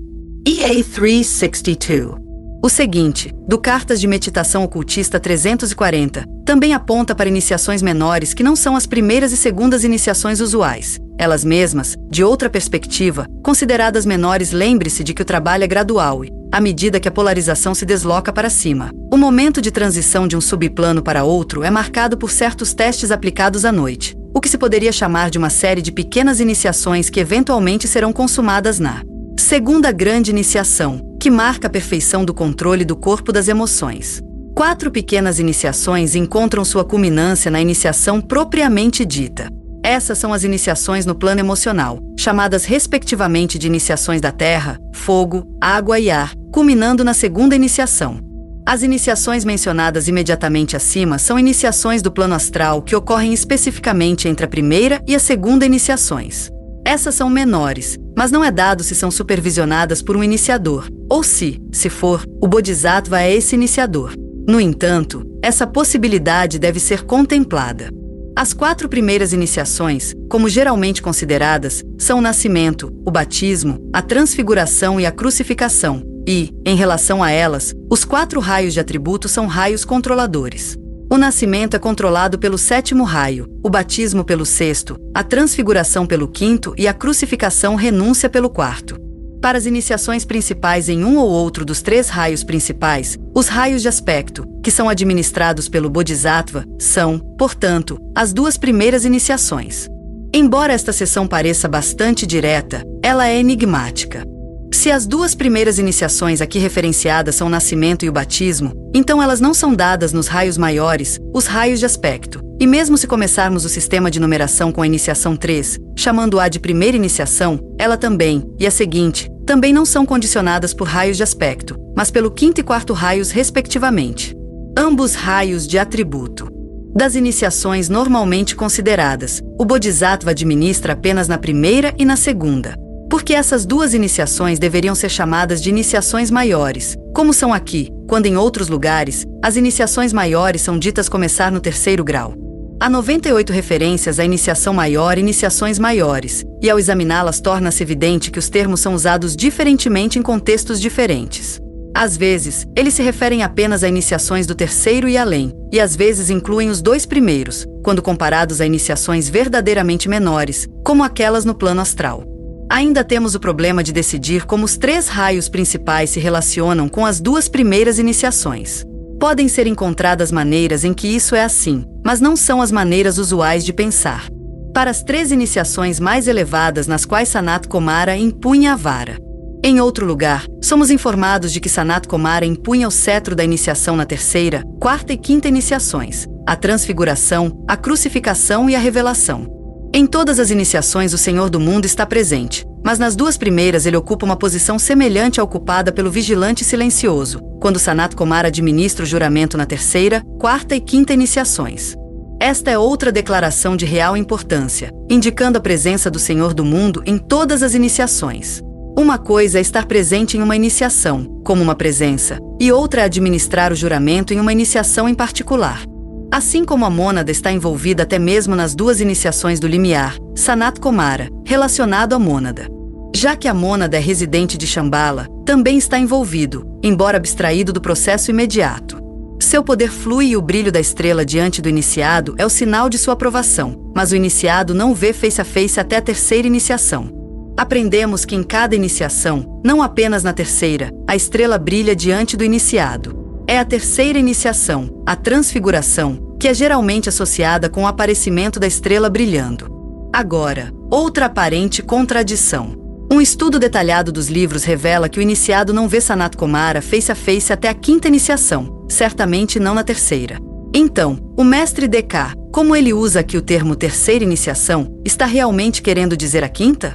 EA 362. O seguinte, do Cartas de Meditação Ocultista 340, também aponta para iniciações menores que não são as primeiras e segundas iniciações usuais. Elas mesmas, de outra perspectiva, consideradas menores, lembre-se de que o trabalho é gradual e, à medida que a polarização se desloca para cima, o momento de transição de um subplano para outro é marcado por certos testes aplicados à noite, o que se poderia chamar de uma série de pequenas iniciações que eventualmente serão consumadas na segunda grande iniciação, que marca a perfeição do controle do corpo das emoções. 4 pequenas iniciações encontram sua culminância na iniciação propriamente dita. Essas são as iniciações no plano emocional, chamadas respectivamente de iniciações da terra, fogo, água e ar, culminando na segunda iniciação. As iniciações mencionadas imediatamente acima são iniciações do plano astral que ocorrem especificamente entre a primeira e a segunda iniciações. Essas são menores, mas não é dado se são supervisionadas por um iniciador, ou se for, o Bodhisattva é esse iniciador. No entanto, essa possibilidade deve ser contemplada. As 4 primeiras iniciações, como geralmente consideradas, são o nascimento, o batismo, a transfiguração e a crucificação, e, em relação a elas, os 4 raios de atributo são raios controladores. O nascimento é controlado pelo 7º raio, o batismo pelo 6º, a transfiguração pelo 5º e a crucificação renúncia pelo 4º. Para as iniciações principais em um ou outro dos 3 raios principais, os raios de aspecto, que são administrados pelo Bodhisattva, são, portanto, as 2 primeiras iniciações. Embora esta seção pareça bastante direta, ela é enigmática. Se as 2 primeiras iniciações aqui referenciadas são o nascimento e o batismo, então elas não são dadas nos raios maiores, os raios de aspecto. E mesmo se começarmos o sistema de numeração com a iniciação 3, chamando-a de primeira iniciação, ela também, e a seguinte, também não são condicionadas por raios de aspecto, mas pelo 5º e 4º raios respectivamente. Ambos raios de atributo. Das iniciações normalmente consideradas, o Bodhisattva administra apenas na primeira e na segunda. Porque essas 2 iniciações deveriam ser chamadas de iniciações maiores, como são aqui, quando em outros lugares, as iniciações maiores são ditas começar no 3º grau. Há 98 referências à iniciação maior e iniciações maiores, e ao examiná-las torna-se evidente que os termos são usados diferentemente em contextos diferentes. Às vezes, eles se referem apenas a iniciações do 3º e além, e às vezes incluem os 2 primeiros, quando comparados a iniciações verdadeiramente menores, como aquelas no plano astral. Ainda temos o problema de decidir como os 3 raios principais se relacionam com as 2 primeiras iniciações. Podem ser encontradas maneiras em que isso é assim, mas não são as maneiras usuais de pensar. Para as 3 iniciações mais elevadas nas quais Sanat Kumara impunha a vara. Em outro lugar, somos informados de que Sanat Kumara impunha o cetro da iniciação na 3ª, 4ª e 5ª iniciações, a transfiguração, a crucificação e a revelação. Em todas as iniciações o Senhor do Mundo está presente, mas nas 2 primeiras ele ocupa uma posição semelhante à ocupada pelo vigilante silencioso, quando Sanat Kumara administra o juramento na 3ª, 4ª e 5ª iniciações. Esta é outra declaração de real importância, indicando a presença do Senhor do Mundo em todas as iniciações. Uma coisa é estar presente em uma iniciação, como uma presença, e outra é administrar o juramento em uma iniciação em particular. Assim como a mônada está envolvida até mesmo nas 2 iniciações do limiar, Sanat Kumara, relacionado à mônada. Já que a mônada é residente de Shambhala, também está envolvido, embora abstraído do processo imediato. Seu poder flui e o brilho da estrela diante do iniciado é o sinal de sua aprovação, mas o iniciado não vê face a face até a 3ª iniciação. Aprendemos que em cada iniciação, não apenas na 3ª, a estrela brilha diante do iniciado. É a 3ª iniciação, a transfiguração, que é geralmente associada com o aparecimento da estrela brilhando. Agora, outra aparente contradição. Um estudo detalhado dos livros revela que o iniciado não vê Sanat Kumara face a face até a 5ª iniciação, certamente não na 3ª. Então, o mestre D.K., como ele usa aqui o termo 3ª iniciação, está realmente querendo dizer a 5ª?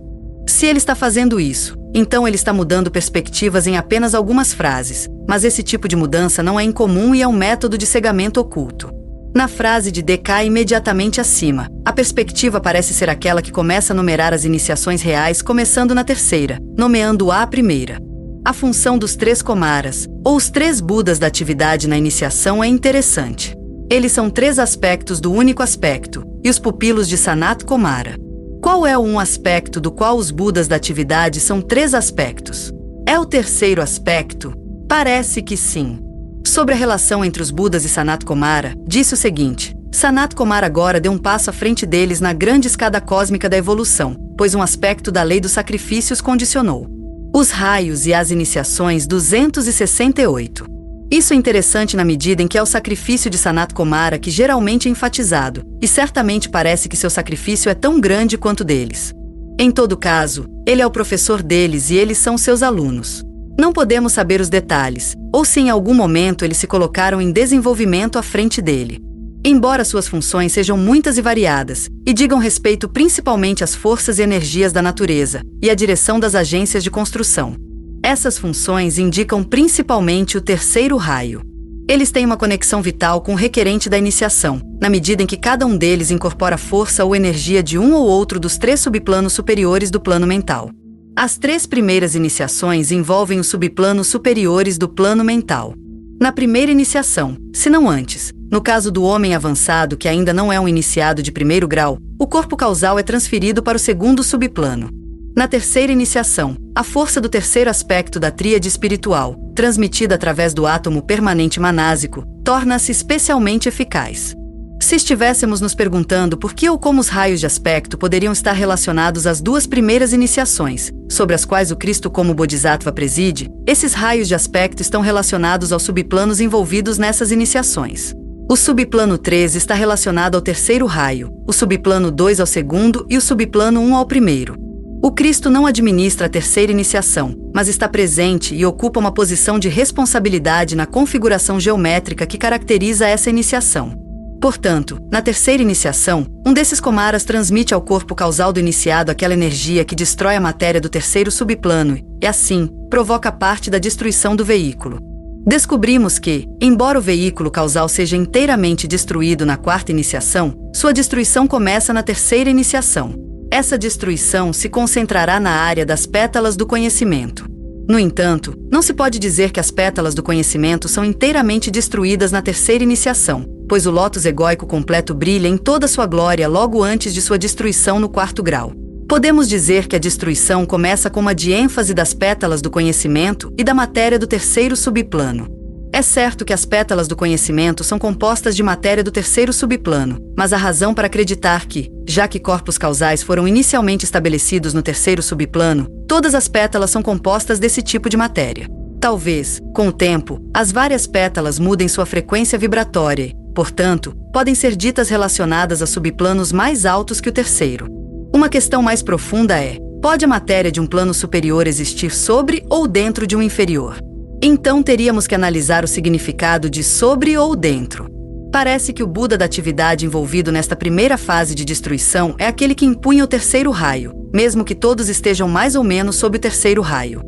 Se ele está fazendo isso, então ele está mudando perspectivas em apenas algumas frases, mas esse tipo de mudança não é incomum e é um método de cegamento oculto. Na frase de D.K. imediatamente acima, a perspectiva parece ser aquela que começa a numerar as iniciações reais começando na 3ª, nomeando-a a primeira. A função dos 3 Kumaras, ou os 3 Budas da atividade na iniciação é interessante. Eles são 3 aspectos do único aspecto, e os pupilos de Sanat Kumara. Qual é o um aspecto do qual os Budas da atividade são 3 aspectos? É o 3º aspecto? Parece que sim. Sobre a relação entre os Budas e Sanat Kumara, disse o seguinte: Sanat Kumara agora deu um passo à frente deles na grande escada cósmica da evolução, pois um aspecto da lei dos sacrifícios condicionou os raios e as iniciações 268. Isso é interessante na medida em que é o sacrifício de Sanat Kumara que geralmente é enfatizado, e certamente parece que seu sacrifício é tão grande quanto deles. Em todo caso, ele é o professor deles e eles são seus alunos. Não podemos saber os detalhes, ou se em algum momento eles se colocaram em desenvolvimento à frente dele. Embora suas funções sejam muitas e variadas, e digam respeito principalmente às forças e energias da natureza, e à direção das agências de construção. Essas funções indicam principalmente o 3º raio. Eles têm uma conexão vital com o requerente da iniciação, na medida em que cada um deles incorpora força ou energia de um ou outro dos 3 subplanos superiores do plano mental. As 3 primeiras iniciações envolvem os subplanos superiores do plano mental. Na primeira iniciação, se não antes, no caso do homem avançado que ainda não é um iniciado de 1º grau, o corpo causal é transferido para o 2º subplano. Na 3ª iniciação, a força do 3º aspecto da tríade espiritual, transmitida através do átomo permanente manásico, torna-se especialmente eficaz. Se estivéssemos nos perguntando por que ou como os raios de aspecto poderiam estar relacionados às duas primeiras iniciações, sobre as quais o Cristo como Bodhisattva preside, esses raios de aspecto estão relacionados aos subplanos envolvidos nessas iniciações. O subplano 3 está relacionado ao terceiro raio, o subplano 2 ao segundo e o subplano 1 ao primeiro. O Cristo não administra a terceira iniciação, mas está presente e ocupa uma posição de responsabilidade na configuração geométrica que caracteriza essa iniciação. Portanto, na terceira iniciação, um desses Kumaras transmite ao corpo causal do iniciado aquela energia que destrói a matéria do terceiro subplano e, assim, provoca parte da destruição do veículo. Descobrimos que, embora o veículo causal seja inteiramente destruído na quarta iniciação, sua destruição começa na terceira iniciação. Essa destruição se concentrará na área das pétalas do conhecimento. No entanto, não se pode dizer que as pétalas do conhecimento são inteiramente destruídas na terceira iniciação, pois o lótus egóico completo brilha em toda sua glória logo antes de sua destruição no quarto grau. Podemos dizer que a destruição começa com uma diênfase das pétalas do conhecimento e da matéria do terceiro subplano. É certo que as pétalas do conhecimento são compostas de matéria do terceiro subplano, mas há razão para acreditar que, já que corpos causais foram inicialmente estabelecidos no terceiro subplano, todas as pétalas são compostas desse tipo de matéria. Talvez, com o tempo, as várias pétalas mudem sua frequência vibratória e, portanto, podem ser ditas relacionadas a subplanos mais altos que o terceiro. Uma questão mais profunda é: pode a matéria de um plano superior existir sobre ou dentro de um inferior? Então teríamos que analisar o significado de sobre ou dentro. Parece que o Buda da atividade envolvido nesta primeira fase de destruição é aquele que impunha o terceiro raio, mesmo que todos estejam mais ou menos sob o terceiro raio.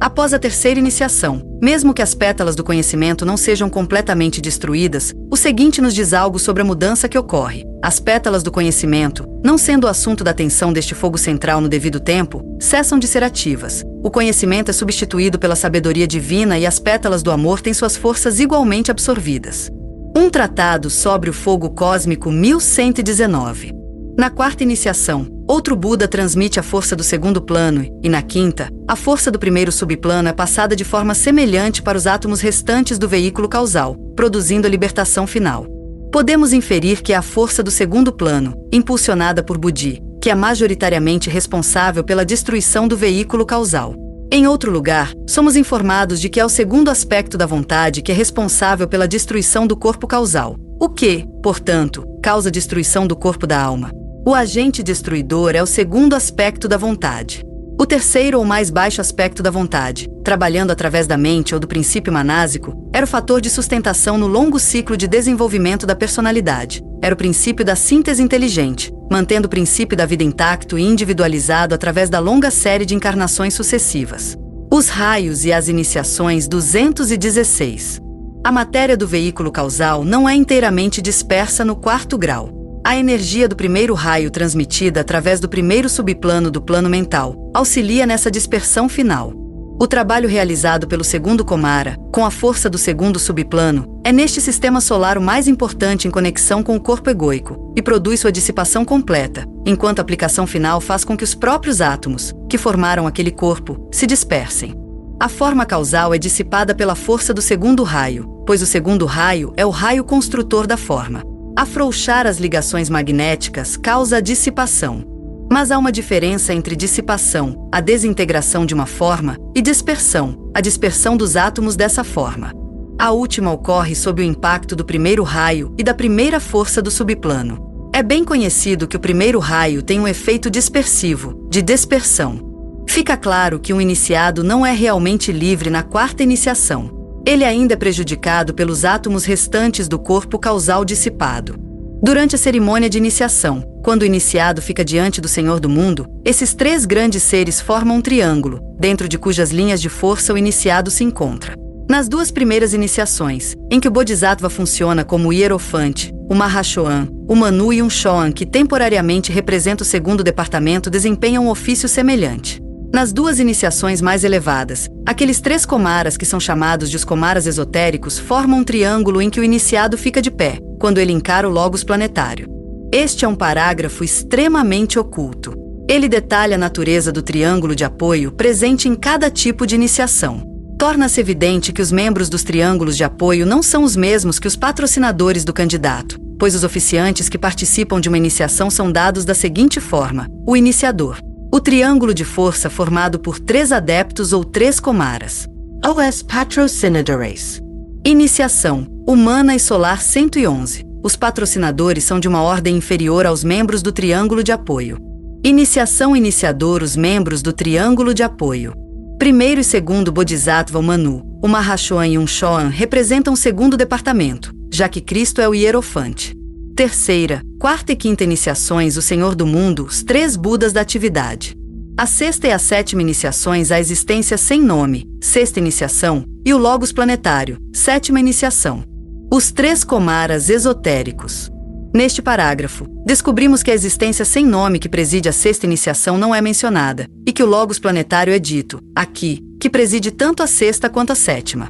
Após a terceira iniciação, mesmo que as pétalas do conhecimento não sejam completamente destruídas, o seguinte nos diz algo sobre a mudança que ocorre. As pétalas do conhecimento, não sendo o assunto da atenção deste fogo central no devido tempo, cessam de ser ativas. O conhecimento é substituído pela sabedoria divina e as pétalas do amor têm suas forças igualmente absorvidas. Um tratado sobre o fogo cósmico 1119. Na quarta iniciação, outro Buda transmite a força do segundo plano e, na quinta, a força do primeiro subplano é passada de forma semelhante para os átomos restantes do veículo causal, produzindo a libertação final. Podemos inferir que é a força do segundo plano, impulsionada por Budi, que é majoritariamente responsável pela destruição do veículo causal. Em outro lugar, somos informados de que é o segundo aspecto da vontade que é responsável pela destruição do corpo causal, o que, portanto, causa a destruição do corpo da alma. O agente destruidor é o segundo aspecto da vontade. O terceiro ou mais baixo aspecto da vontade, trabalhando através da mente ou do princípio manásico, era o fator de sustentação no longo ciclo de desenvolvimento da personalidade. Era o princípio da síntese inteligente, mantendo o princípio da vida intacto e individualizado através da longa série de encarnações sucessivas. Os raios e as iniciações 216. A matéria do veículo causal não é inteiramente dispersa no quarto grau. A energia do primeiro raio transmitida através do primeiro subplano do plano mental auxilia nessa dispersão final. O trabalho realizado pelo segundo Kumara, com a força do segundo subplano, é neste sistema solar o mais importante em conexão com o corpo egóico e produz sua dissipação completa, enquanto a aplicação final faz com que os próprios átomos, que formaram aquele corpo, se dispersem. A forma causal é dissipada pela força do segundo raio, pois o segundo raio é o raio construtor da forma. Afrouxar as ligações magnéticas causa a dissipação. Mas há uma diferença entre dissipação, a desintegração de uma forma, e dispersão, a dispersão dos átomos dessa forma. A última ocorre sob o impacto do primeiro raio e da primeira força do subplano. É bem conhecido que o primeiro raio tem um efeito dispersivo, de dispersão. Fica claro que um iniciado não é realmente livre na quarta iniciação. Ele ainda é prejudicado pelos átomos restantes do corpo causal dissipado. Durante a cerimônia de iniciação, quando o iniciado fica diante do Senhor do Mundo, esses três grandes seres formam um triângulo, dentro de cujas linhas de força o iniciado se encontra. Nas duas primeiras iniciações, em que o Bodhisattva funciona como o hierofante, o Mahashoan, o Manu e um Shoan que temporariamente representa o segundo departamento desempenham um ofício semelhante. Nas duas iniciações mais elevadas, aqueles três Kumaras que são chamados de os Kumaras esotéricos formam um triângulo em que o iniciado fica de pé, quando ele encara o logos planetário. Este é um parágrafo extremamente oculto. Ele detalha a natureza do triângulo de apoio presente em cada tipo de iniciação. torna-se evidente que os membros dos triângulos de apoio não são os mesmos que os patrocinadores do candidato, pois os oficiantes que participam de uma iniciação são dados da seguinte forma: o iniciador, o triângulo de força formado por 3 adeptos ou 3 comaras. Os patrocinadores. Iniciação, humana e solar 111. Os patrocinadores são de uma ordem inferior aos membros do triângulo de apoio. Iniciação iniciador, os membros do triângulo de apoio. Primeiro e segundo Bodhisattva Manu, o Mahashoan e um Shoan representam o segundo departamento, já que Cristo é o hierofante. Terceira, quarta e quinta iniciações, o Senhor do Mundo, os 3 Budas da atividade. A sexta e a sétima iniciações, a existência sem nome, sexta iniciação, e o Logos planetário, sétima iniciação. Os 3 Komaras esotéricos. Neste parágrafo, descobrimos que a existência sem nome que preside a sexta iniciação não é mencionada, e que o Logos planetário é dito, aqui, que preside tanto a sexta quanto a sétima.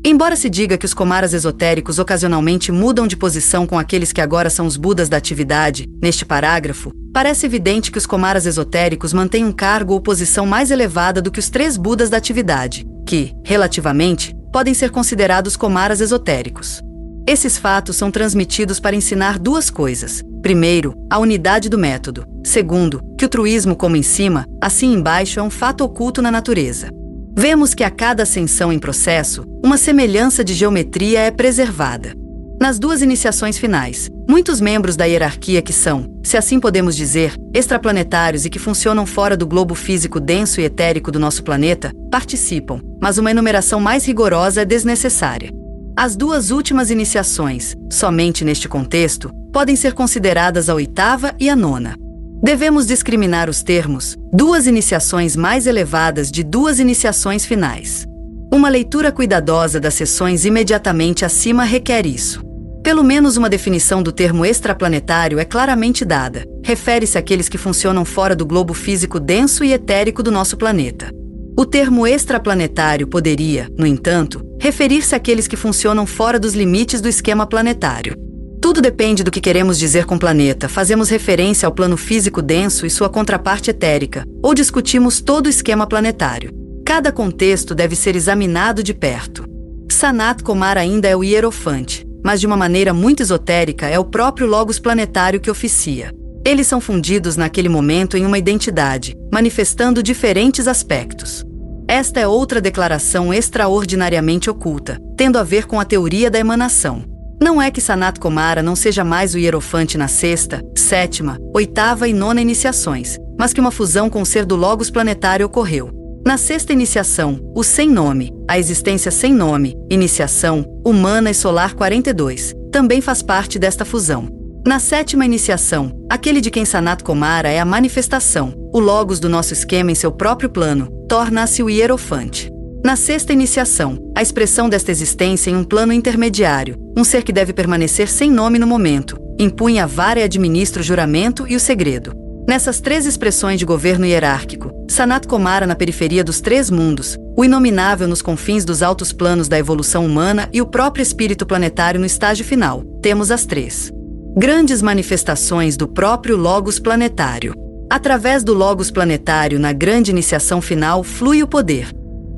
Embora se diga que os Komaras esotéricos ocasionalmente mudam de posição com aqueles que agora são os Budas da atividade, neste parágrafo, parece evidente que os Komaras esotéricos mantêm um cargo ou posição mais elevada do que os 3 Budas da atividade, que, relativamente, podem ser considerados Komaras esotéricos. Esses fatos são transmitidos para ensinar 2 coisas. Primeiro, a unidade do método. Segundo, que o truísmo como em cima, assim embaixo é um fato oculto na natureza. Vemos que a cada ascensão em processo, uma semelhança de geometria é preservada. Nas 2 iniciações finais, muitos membros da hierarquia que são, se assim podemos dizer, extraplanetários e que funcionam fora do globo físico denso e etérico do nosso planeta, participam, mas uma enumeração mais rigorosa é desnecessária. As 2 últimas iniciações, somente neste contexto, podem ser consideradas a 8ª e a 9ª. Devemos discriminar os termos 2 iniciações mais elevadas de 2 iniciações finais. Uma leitura cuidadosa das seções imediatamente acima requer isso. Pelo menos uma definição do termo extraplanetário é claramente dada. Refere-se àqueles que funcionam fora do globo físico denso e etérico do nosso planeta. O termo extraplanetário poderia, no entanto, referir-se àqueles que funcionam fora dos limites do esquema planetário. Tudo depende do que queremos dizer com planeta. Fazemos referência ao plano físico denso e sua contraparte etérica, ou discutimos todo o esquema planetário. Cada contexto deve ser examinado de perto. Sanat Kumara ainda é o hierofante, mas de uma maneira muito esotérica é o próprio Logos planetário que oficia. Eles são fundidos naquele momento em uma identidade, manifestando diferentes aspectos. Esta é outra declaração extraordinariamente oculta, tendo a ver com a teoria da emanação. Não é que Sanat Kumara não seja mais o hierofante na sexta, sétima, 8ª e 9ª iniciações, mas que uma fusão com o ser do Logos planetário ocorreu. Na sexta iniciação, o sem nome, a existência sem nome, iniciação, humana e solar 42, também faz parte desta fusão. Na sétima iniciação, aquele de quem Sanat Kumara é a manifestação, o Logos do nosso esquema em seu próprio plano, torna-se o hierofante. Na sexta iniciação, a expressão desta existência em um plano intermediário, um ser que deve permanecer sem nome no momento, impunha a vara e administra o juramento e o segredo. Nessas 3 expressões de governo hierárquico, Sanat Kumara na periferia dos 3 mundos, o inominável nos confins dos altos planos da evolução humana e o próprio espírito planetário no estágio final, temos as 3 grandes manifestações do próprio Logos planetário. Através do Logos planetário, na grande iniciação final, flui o poder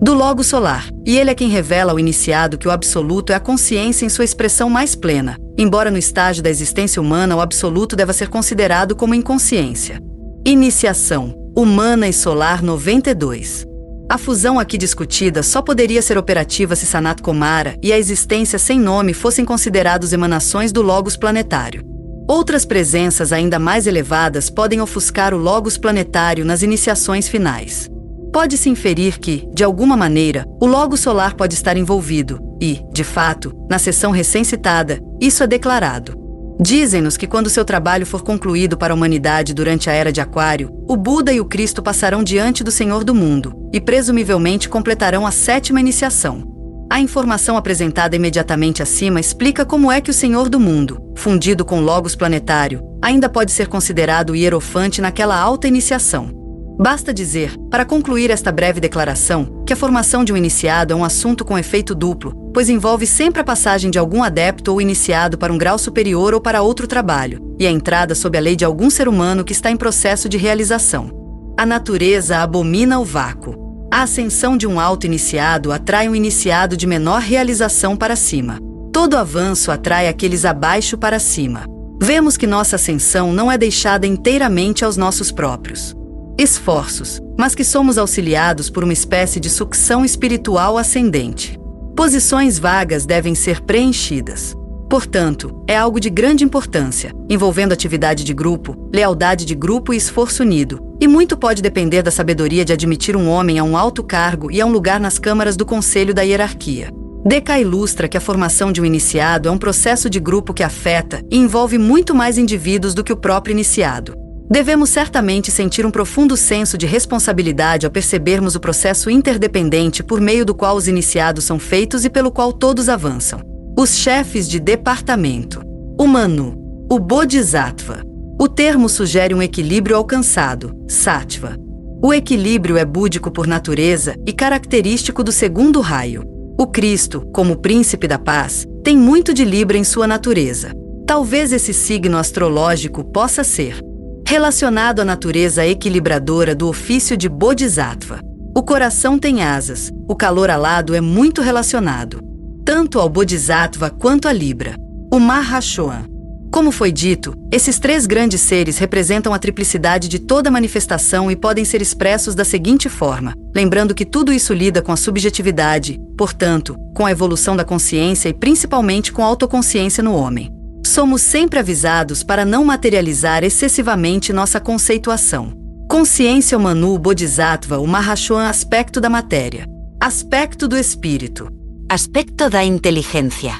do Logos solar, e ele é quem revela ao iniciado que o absoluto é a consciência em sua expressão mais plena, embora no estágio da existência humana o absoluto deva ser considerado como inconsciência. Iniciação, humana e solar 92. A fusão aqui discutida só poderia ser operativa se Sanat Kumara e a existência sem nome fossem considerados emanações do Logos planetário. Outras presenças ainda mais elevadas podem ofuscar o Logos planetário nas iniciações finais. Pode-se inferir que, de alguma maneira, o Logos solar pode estar envolvido, e, de fato, na seção recém-citada, isso é declarado. Dizem-nos que quando seu trabalho for concluído para a humanidade durante a Era de Aquário, o Buda e o Cristo passarão diante do Senhor do Mundo, e presumivelmente completarão a 7ª iniciação. A informação apresentada imediatamente acima explica como é que o Senhor do Mundo, fundido com o Logos planetário, ainda pode ser considerado o hierofante naquela alta iniciação. Basta dizer, para concluir esta breve declaração, que a formação de um iniciado é um assunto com efeito duplo, pois envolve sempre a passagem de algum adepto ou iniciado para um grau superior ou para outro trabalho, e a entrada sob a lei de algum ser humano que está em processo de realização. A natureza abomina o vácuo. A ascensão de um auto-iniciado atrai um iniciado de menor realização para cima. Todo avanço atrai aqueles abaixo para cima. Vemos que nossa ascensão não é deixada inteiramente aos nossos próprios esforços, mas que somos auxiliados por uma espécie de sucção espiritual ascendente. Posições vagas devem ser preenchidas. Portanto, é algo de grande importância, envolvendo atividade de grupo, lealdade de grupo e esforço unido, e muito pode depender da sabedoria de admitir um homem a um alto cargo e a um lugar nas câmaras do conselho da hierarquia. Deca ilustra que a formação de um iniciado é um processo de grupo que afeta e envolve muito mais indivíduos do que o próprio iniciado. Devemos certamente sentir um profundo senso de responsabilidade ao percebermos o processo interdependente por meio do qual os iniciados são feitos e pelo qual todos avançam. Os chefes de departamento. O Manu. O Bodhisattva. O termo sugere um equilíbrio alcançado, sattva. O equilíbrio é búdico por natureza e característico do segundo raio. O Cristo, como príncipe da paz, tem muito de Libra em sua natureza. Talvez esse signo astrológico possa ser relacionado à natureza equilibradora do ofício de Bodhisattva. O coração tem asas, o calor alado é muito relacionado tanto ao Bodhisattva quanto à Libra. O Mahashohan. Como foi dito, esses três grandes seres representam a triplicidade de toda manifestação e podem ser expressos da seguinte forma, lembrando que tudo isso lida com a subjetividade, portanto, com a evolução da consciência e principalmente com a autoconsciência no homem. Somos sempre avisados para não materializar excessivamente nossa conceituação. Consciência, o Manu, o Bodhisattva, o Mahashohan, aspecto da matéria. Aspecto do espírito. Aspecto da inteligência.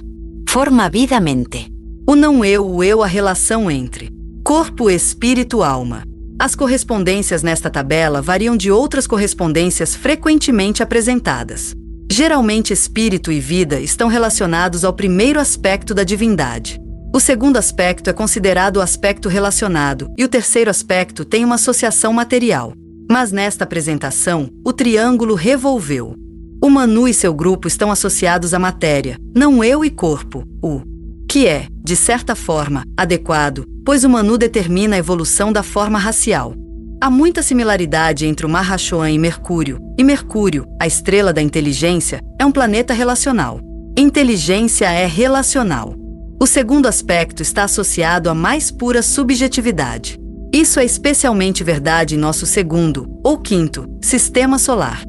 Forma vida-mente. O não-eu, o eu, a relação entre corpo, espírito, alma. As correspondências nesta tabela variam de outras correspondências frequentemente apresentadas. Geralmente, espírito e vida estão relacionados ao primeiro aspecto da divindade. O segundo aspecto é considerado o aspecto relacionado e o terceiro aspecto tem uma associação material. Mas nesta apresentação, o triângulo revolveu. O Manu e seu grupo estão associados à matéria, não eu e corpo, o que é, de certa forma, adequado, pois o Manu determina a evolução da forma racial. Há muita similaridade entre o Mahashohan e Mercúrio, a estrela da inteligência, é um planeta relacional. Inteligência é relacional. O segundo aspecto está associado à mais pura subjetividade. Isso é especialmente verdade em nosso segundo, ou quinto, sistema solar.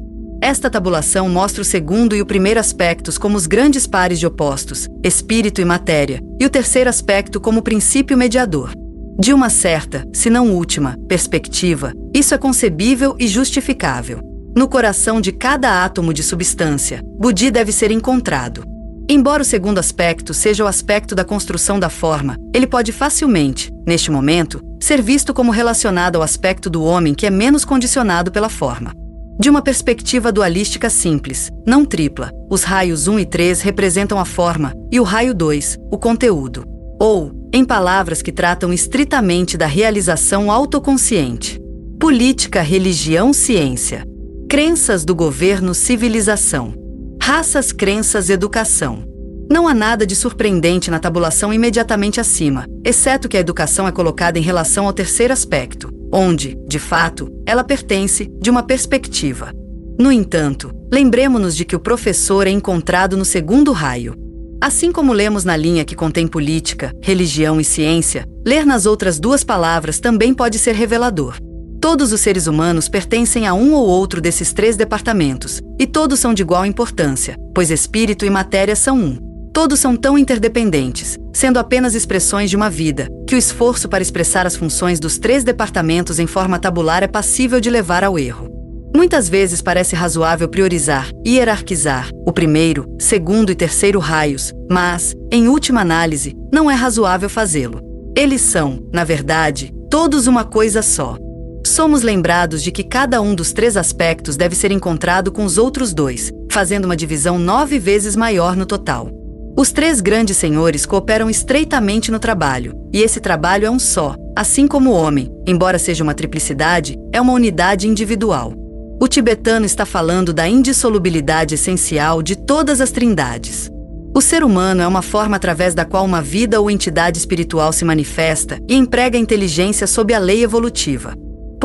Esta tabulação mostra o segundo e o primeiro aspectos como os grandes pares de opostos, espírito e matéria, e o terceiro aspecto como o princípio mediador. De uma certa, se não última, perspectiva, isso é concebível e justificável. No coração de cada átomo de substância, Budi deve ser encontrado. Embora o segundo aspecto seja o aspecto da construção da forma, ele pode facilmente, neste momento, ser visto como relacionado ao aspecto do homem que é menos condicionado pela forma. De uma perspectiva dualística simples, não tripla, os raios 1 e 3 representam a forma e o raio 2, o conteúdo. Ou, em palavras que tratam estritamente da realização autoconsciente. Política, religião, ciência. Crenças do governo, civilização. Raças, crenças, educação. Não há nada de surpreendente na tabulação imediatamente acima, exceto que a educação é colocada em relação ao terceiro aspecto, onde, de fato, ela pertence de uma perspectiva. No entanto, lembremo-nos de que o professor é encontrado no segundo raio. Assim como lemos na linha que contém política, religião e ciência, ler nas outras duas palavras também pode ser revelador. Todos os seres humanos pertencem a um ou outro desses três departamentos, e todos são de igual importância, pois espírito e matéria são um. Todos são tão interdependentes, sendo apenas expressões de uma vida, que o esforço para expressar as funções dos três departamentos em forma tabular é passível de levar ao erro. Muitas vezes parece razoável priorizar, hierarquizar, o primeiro, segundo e terceiro raios, mas, em última análise, não é razoável fazê-lo. Eles são, na verdade, todos uma coisa só. Somos lembrados de que cada um dos três aspectos deve ser encontrado com os outros dois, fazendo uma divisão 9 vezes maior no total. Os três grandes senhores cooperam estreitamente no trabalho, e esse trabalho é um só, assim como o homem, embora seja uma triplicidade, é uma unidade individual. O tibetano está falando da indissolubilidade essencial de todas as trindades. O ser humano é uma forma através da qual uma vida ou entidade espiritual se manifesta e emprega a inteligência sob a lei evolutiva.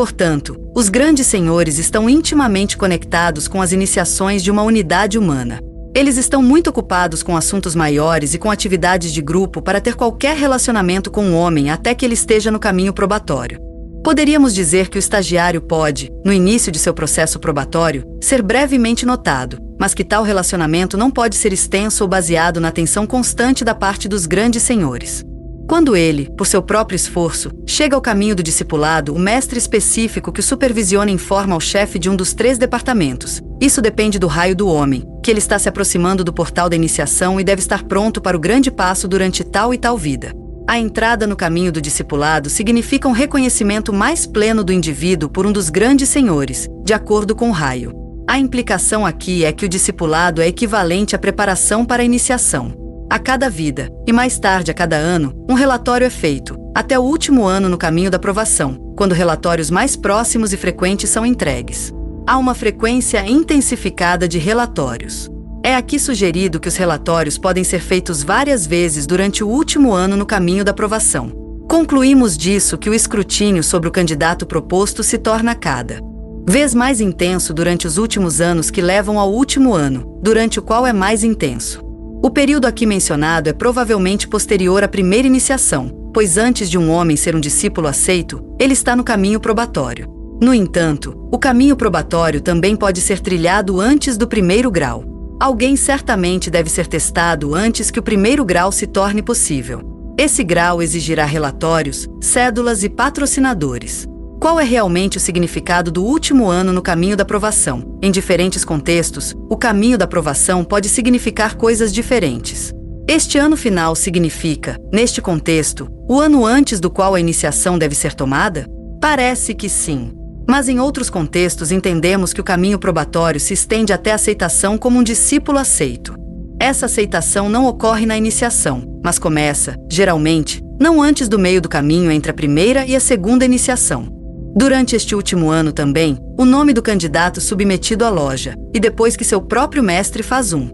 Portanto, os grandes senhores estão intimamente conectados com as iniciações de uma unidade humana. Eles estão muito ocupados com assuntos maiores e com atividades de grupo para ter qualquer relacionamento com o homem até que ele esteja no caminho probatório. Poderíamos dizer que o estagiário pode, no início de seu processo probatório, ser brevemente notado, mas que tal relacionamento não pode ser extenso ou baseado na atenção constante da parte dos grandes senhores. Quando ele, por seu próprio esforço, chega ao caminho do discipulado, o mestre específico que o supervisiona informa ao chefe de um dos 3 departamentos. Isso depende do raio do homem, que ele está se aproximando do portal da iniciação e deve estar pronto para o grande passo durante tal e tal vida. A entrada no caminho do discipulado significa um reconhecimento mais pleno do indivíduo por um dos grandes senhores, de acordo com o raio. A implicação aqui é que o discipulado é equivalente à preparação para a iniciação. A cada vida, e mais tarde a cada ano, um relatório é feito, até o último ano no caminho da provação, quando relatórios mais próximos e frequentes são entregues. Há uma frequência intensificada de relatórios. É aqui sugerido que os relatórios podem ser feitos várias vezes durante o último ano no caminho da provação. Concluímos disso que o escrutínio sobre o candidato proposto se torna cada vez mais intenso durante os últimos anos que levam ao último ano, durante o qual é mais intenso. O período aqui mencionado é provavelmente posterior à primeira iniciação, pois antes de um homem ser um discípulo aceito, ele está no caminho probatório. No entanto, o caminho probatório também pode ser trilhado antes do primeiro grau. Alguém certamente deve ser testado antes que o primeiro grau se torne possível. Esse grau exigirá relatórios, cédulas e patrocinadores. Qual é realmente o significado do último ano no caminho da provação? Em diferentes contextos, o caminho da provação pode significar coisas diferentes. Este ano final significa, neste contexto, o ano antes do qual a iniciação deve ser tomada? Parece que sim. Mas em outros contextos entendemos que o caminho probatório se estende até a aceitação como um discípulo aceito. Essa aceitação não ocorre na iniciação, mas começa, geralmente, não antes do meio do caminho entre a primeira e a segunda iniciação. Durante este último ano também, o nome do candidato submetido à loja, e depois que seu próprio mestre faz um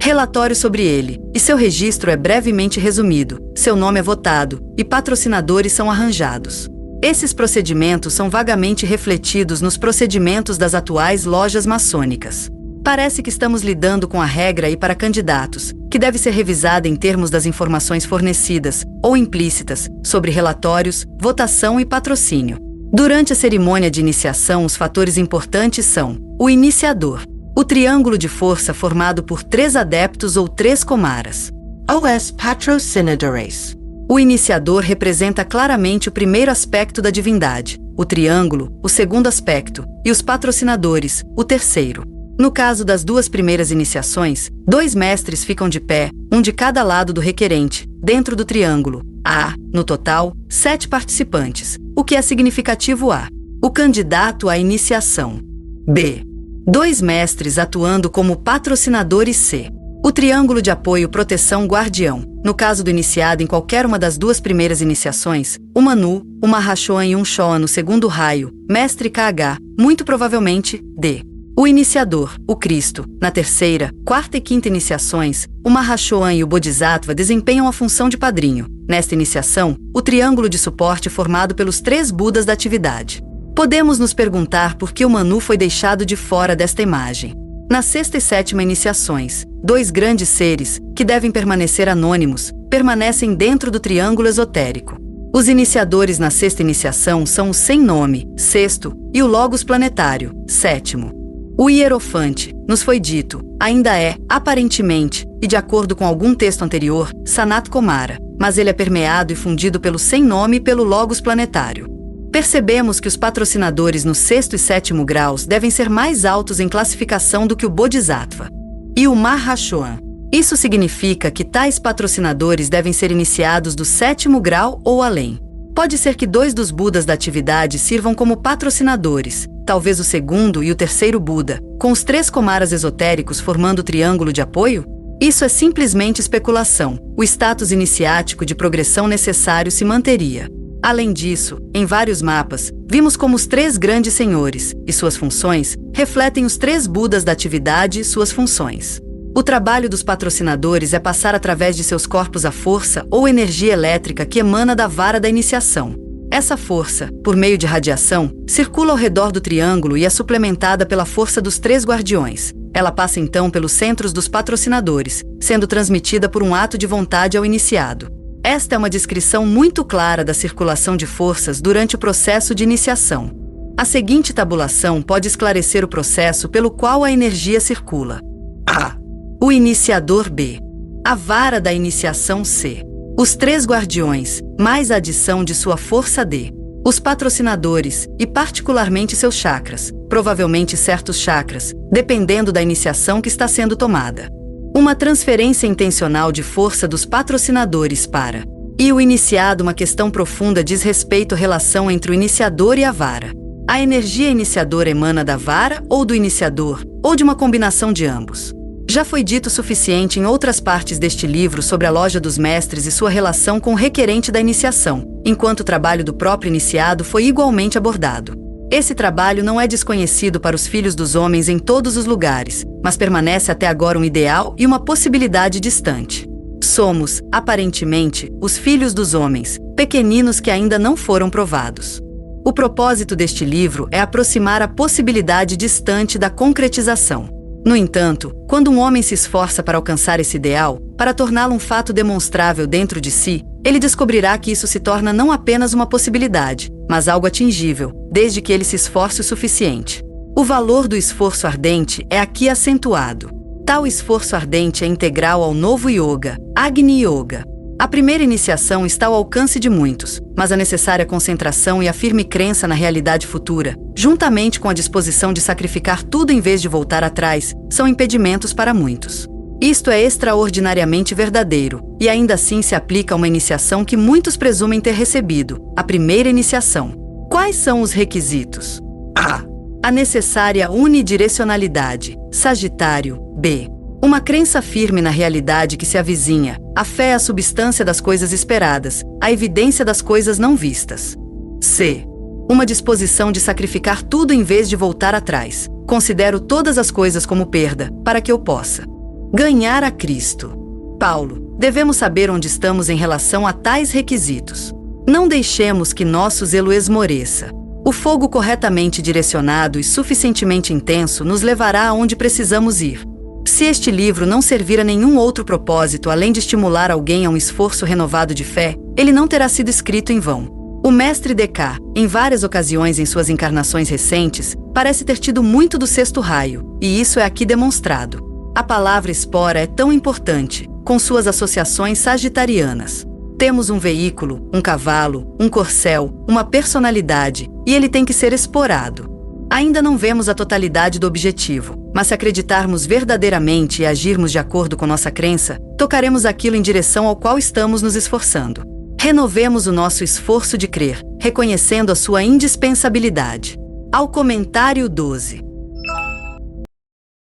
relatório sobre ele, e seu registro é brevemente resumido, seu nome é votado, e patrocinadores são arranjados. Esses procedimentos são vagamente refletidos nos procedimentos das atuais lojas maçônicas. Parece que estamos lidando com a regra e para candidatos, que deve ser revisada em termos das informações fornecidas, ou implícitas, sobre relatórios, votação e patrocínio. Durante a cerimônia de iniciação, os fatores importantes são o iniciador, o triângulo de força formado por 3 adeptos ou 3 comaras. Os patrocinadores. O iniciador representa claramente o primeiro aspecto da divindade, o triângulo, o segundo aspecto, e os patrocinadores, o terceiro. No caso das 2 primeiras iniciações, 2 mestres ficam de pé, um de cada lado do requerente, dentro do triângulo. Há, no total, 7 participantes, o que é significativo a o candidato à iniciação. B. 2 mestres atuando como patrocinadores. C. O triângulo de apoio proteção guardião. No caso do iniciado em qualquer uma das 2 primeiras iniciações, o Manu, o Mahashoan e um Shoan no segundo raio, mestre KH, muito provavelmente, D. O iniciador, o Cristo, na terceira, quarta e quinta iniciações, o Mahashoan e o Bodhisattva desempenham a função de padrinho. Nesta iniciação, o triângulo de suporte formado pelos 3 Budas da atividade. Podemos nos perguntar por que o Manu foi deixado de fora desta imagem. Na sexta e sétima iniciações, 2 grandes seres, que devem permanecer anônimos, permanecem dentro do triângulo esotérico. Os iniciadores na sexta iniciação são o sem nome, sexto, e o Logos planetário, sétimo. O hierofante, nos foi dito, ainda é, aparentemente, e de acordo com algum texto anterior, Sanat Kumara, mas ele é permeado e fundido pelo sem nome e pelo Logos planetário. Percebemos que os patrocinadores no 6º e 7º graus devem ser mais altos em classificação do que o Bodhisattva e o Mahashoan. Isso significa que tais patrocinadores devem ser iniciados do 7º grau ou além. Pode ser que 2 dos Budas da atividade sirvam como patrocinadores, talvez o segundo e o terceiro Buda, com os 3 Kumaras esotéricos formando o triângulo de apoio? Isso é simplesmente especulação. O status iniciático de progressão necessário se manteria. Além disso, em vários mapas, vimos como os 3 grandes senhores e suas funções refletem os 3 Budas da atividade e suas funções. O trabalho dos patrocinadores é passar através de seus corpos a força ou energia elétrica que emana da vara da iniciação. Essa força, por meio de radiação, circula ao redor do triângulo e é suplementada pela força dos 3 guardiões. Ela passa então pelos centros dos patrocinadores, sendo transmitida por um ato de vontade ao iniciado. Esta é uma descrição muito clara da circulação de forças durante o processo de iniciação. A seguinte tabulação pode esclarecer o processo pelo qual a energia circula. A. O iniciador B. A vara da iniciação C. Os 3 guardiões, mais a adição de sua força D. Os patrocinadores, e particularmente seus chakras, provavelmente certos chakras, dependendo da iniciação que está sendo tomada. Uma transferência intencional de força dos patrocinadores para. E o iniciado, uma questão profunda diz respeito à relação entre o iniciador e a vara. A energia iniciadora emana da vara ou do iniciador, ou de uma combinação de ambos. Já foi dito o suficiente em outras partes deste livro sobre a loja dos mestres e sua relação com o requerente da iniciação, enquanto o trabalho do próprio iniciado foi igualmente abordado. Esse trabalho não é desconhecido para os filhos dos homens em todos os lugares, mas permanece até agora um ideal e uma possibilidade distante. Somos, aparentemente, os filhos dos homens, pequeninos que ainda não foram provados. O propósito deste livro é aproximar a possibilidade distante da concretização. No entanto, quando um homem se esforça para alcançar esse ideal, para torná-lo um fato demonstrável dentro de si, ele descobrirá que isso se torna não apenas uma possibilidade, mas algo atingível, desde que ele se esforce o suficiente. O valor do esforço ardente é aqui acentuado. Tal esforço ardente é integral ao novo yoga, Agni Yoga. A primeira iniciação está ao alcance de muitos, mas a necessária concentração e a firme crença na realidade futura, juntamente com a disposição de sacrificar tudo em vez de voltar atrás, são impedimentos para muitos. Isto é extraordinariamente verdadeiro, e ainda assim se aplica a uma iniciação que muitos presumem ter recebido, a primeira iniciação. Quais são os requisitos? A. A necessária unidirecionalidade, Sagitário, B. Uma crença firme na realidade que se avizinha, a fé é a substância das coisas esperadas, a evidência das coisas não vistas. C. Uma disposição de sacrificar tudo em vez de voltar atrás. Considero todas as coisas como perda, para que eu possa ganhar a Cristo. Paulo, devemos saber onde estamos em relação a tais requisitos. Não deixemos que nosso zelo esmoreça. O fogo corretamente direcionado e suficientemente intenso nos levará aonde precisamos ir. Se este livro não servir a nenhum outro propósito além de estimular alguém a um esforço renovado de fé, ele não terá sido escrito em vão. O mestre Descartes, em várias ocasiões em suas encarnações recentes, parece ter tido muito do 6º raio, e isso é aqui demonstrado. A palavra espora é tão importante, com suas associações sagitarianas. Temos um veículo, um cavalo, um corcel, uma personalidade, e ele tem que ser esporado. Ainda não vemos a totalidade do objetivo, mas se acreditarmos verdadeiramente e agirmos de acordo com nossa crença, tocaremos aquilo em direção ao qual estamos nos esforçando. Renovemos o nosso esforço de crer, reconhecendo a sua indispensabilidade. Ao comentário 12.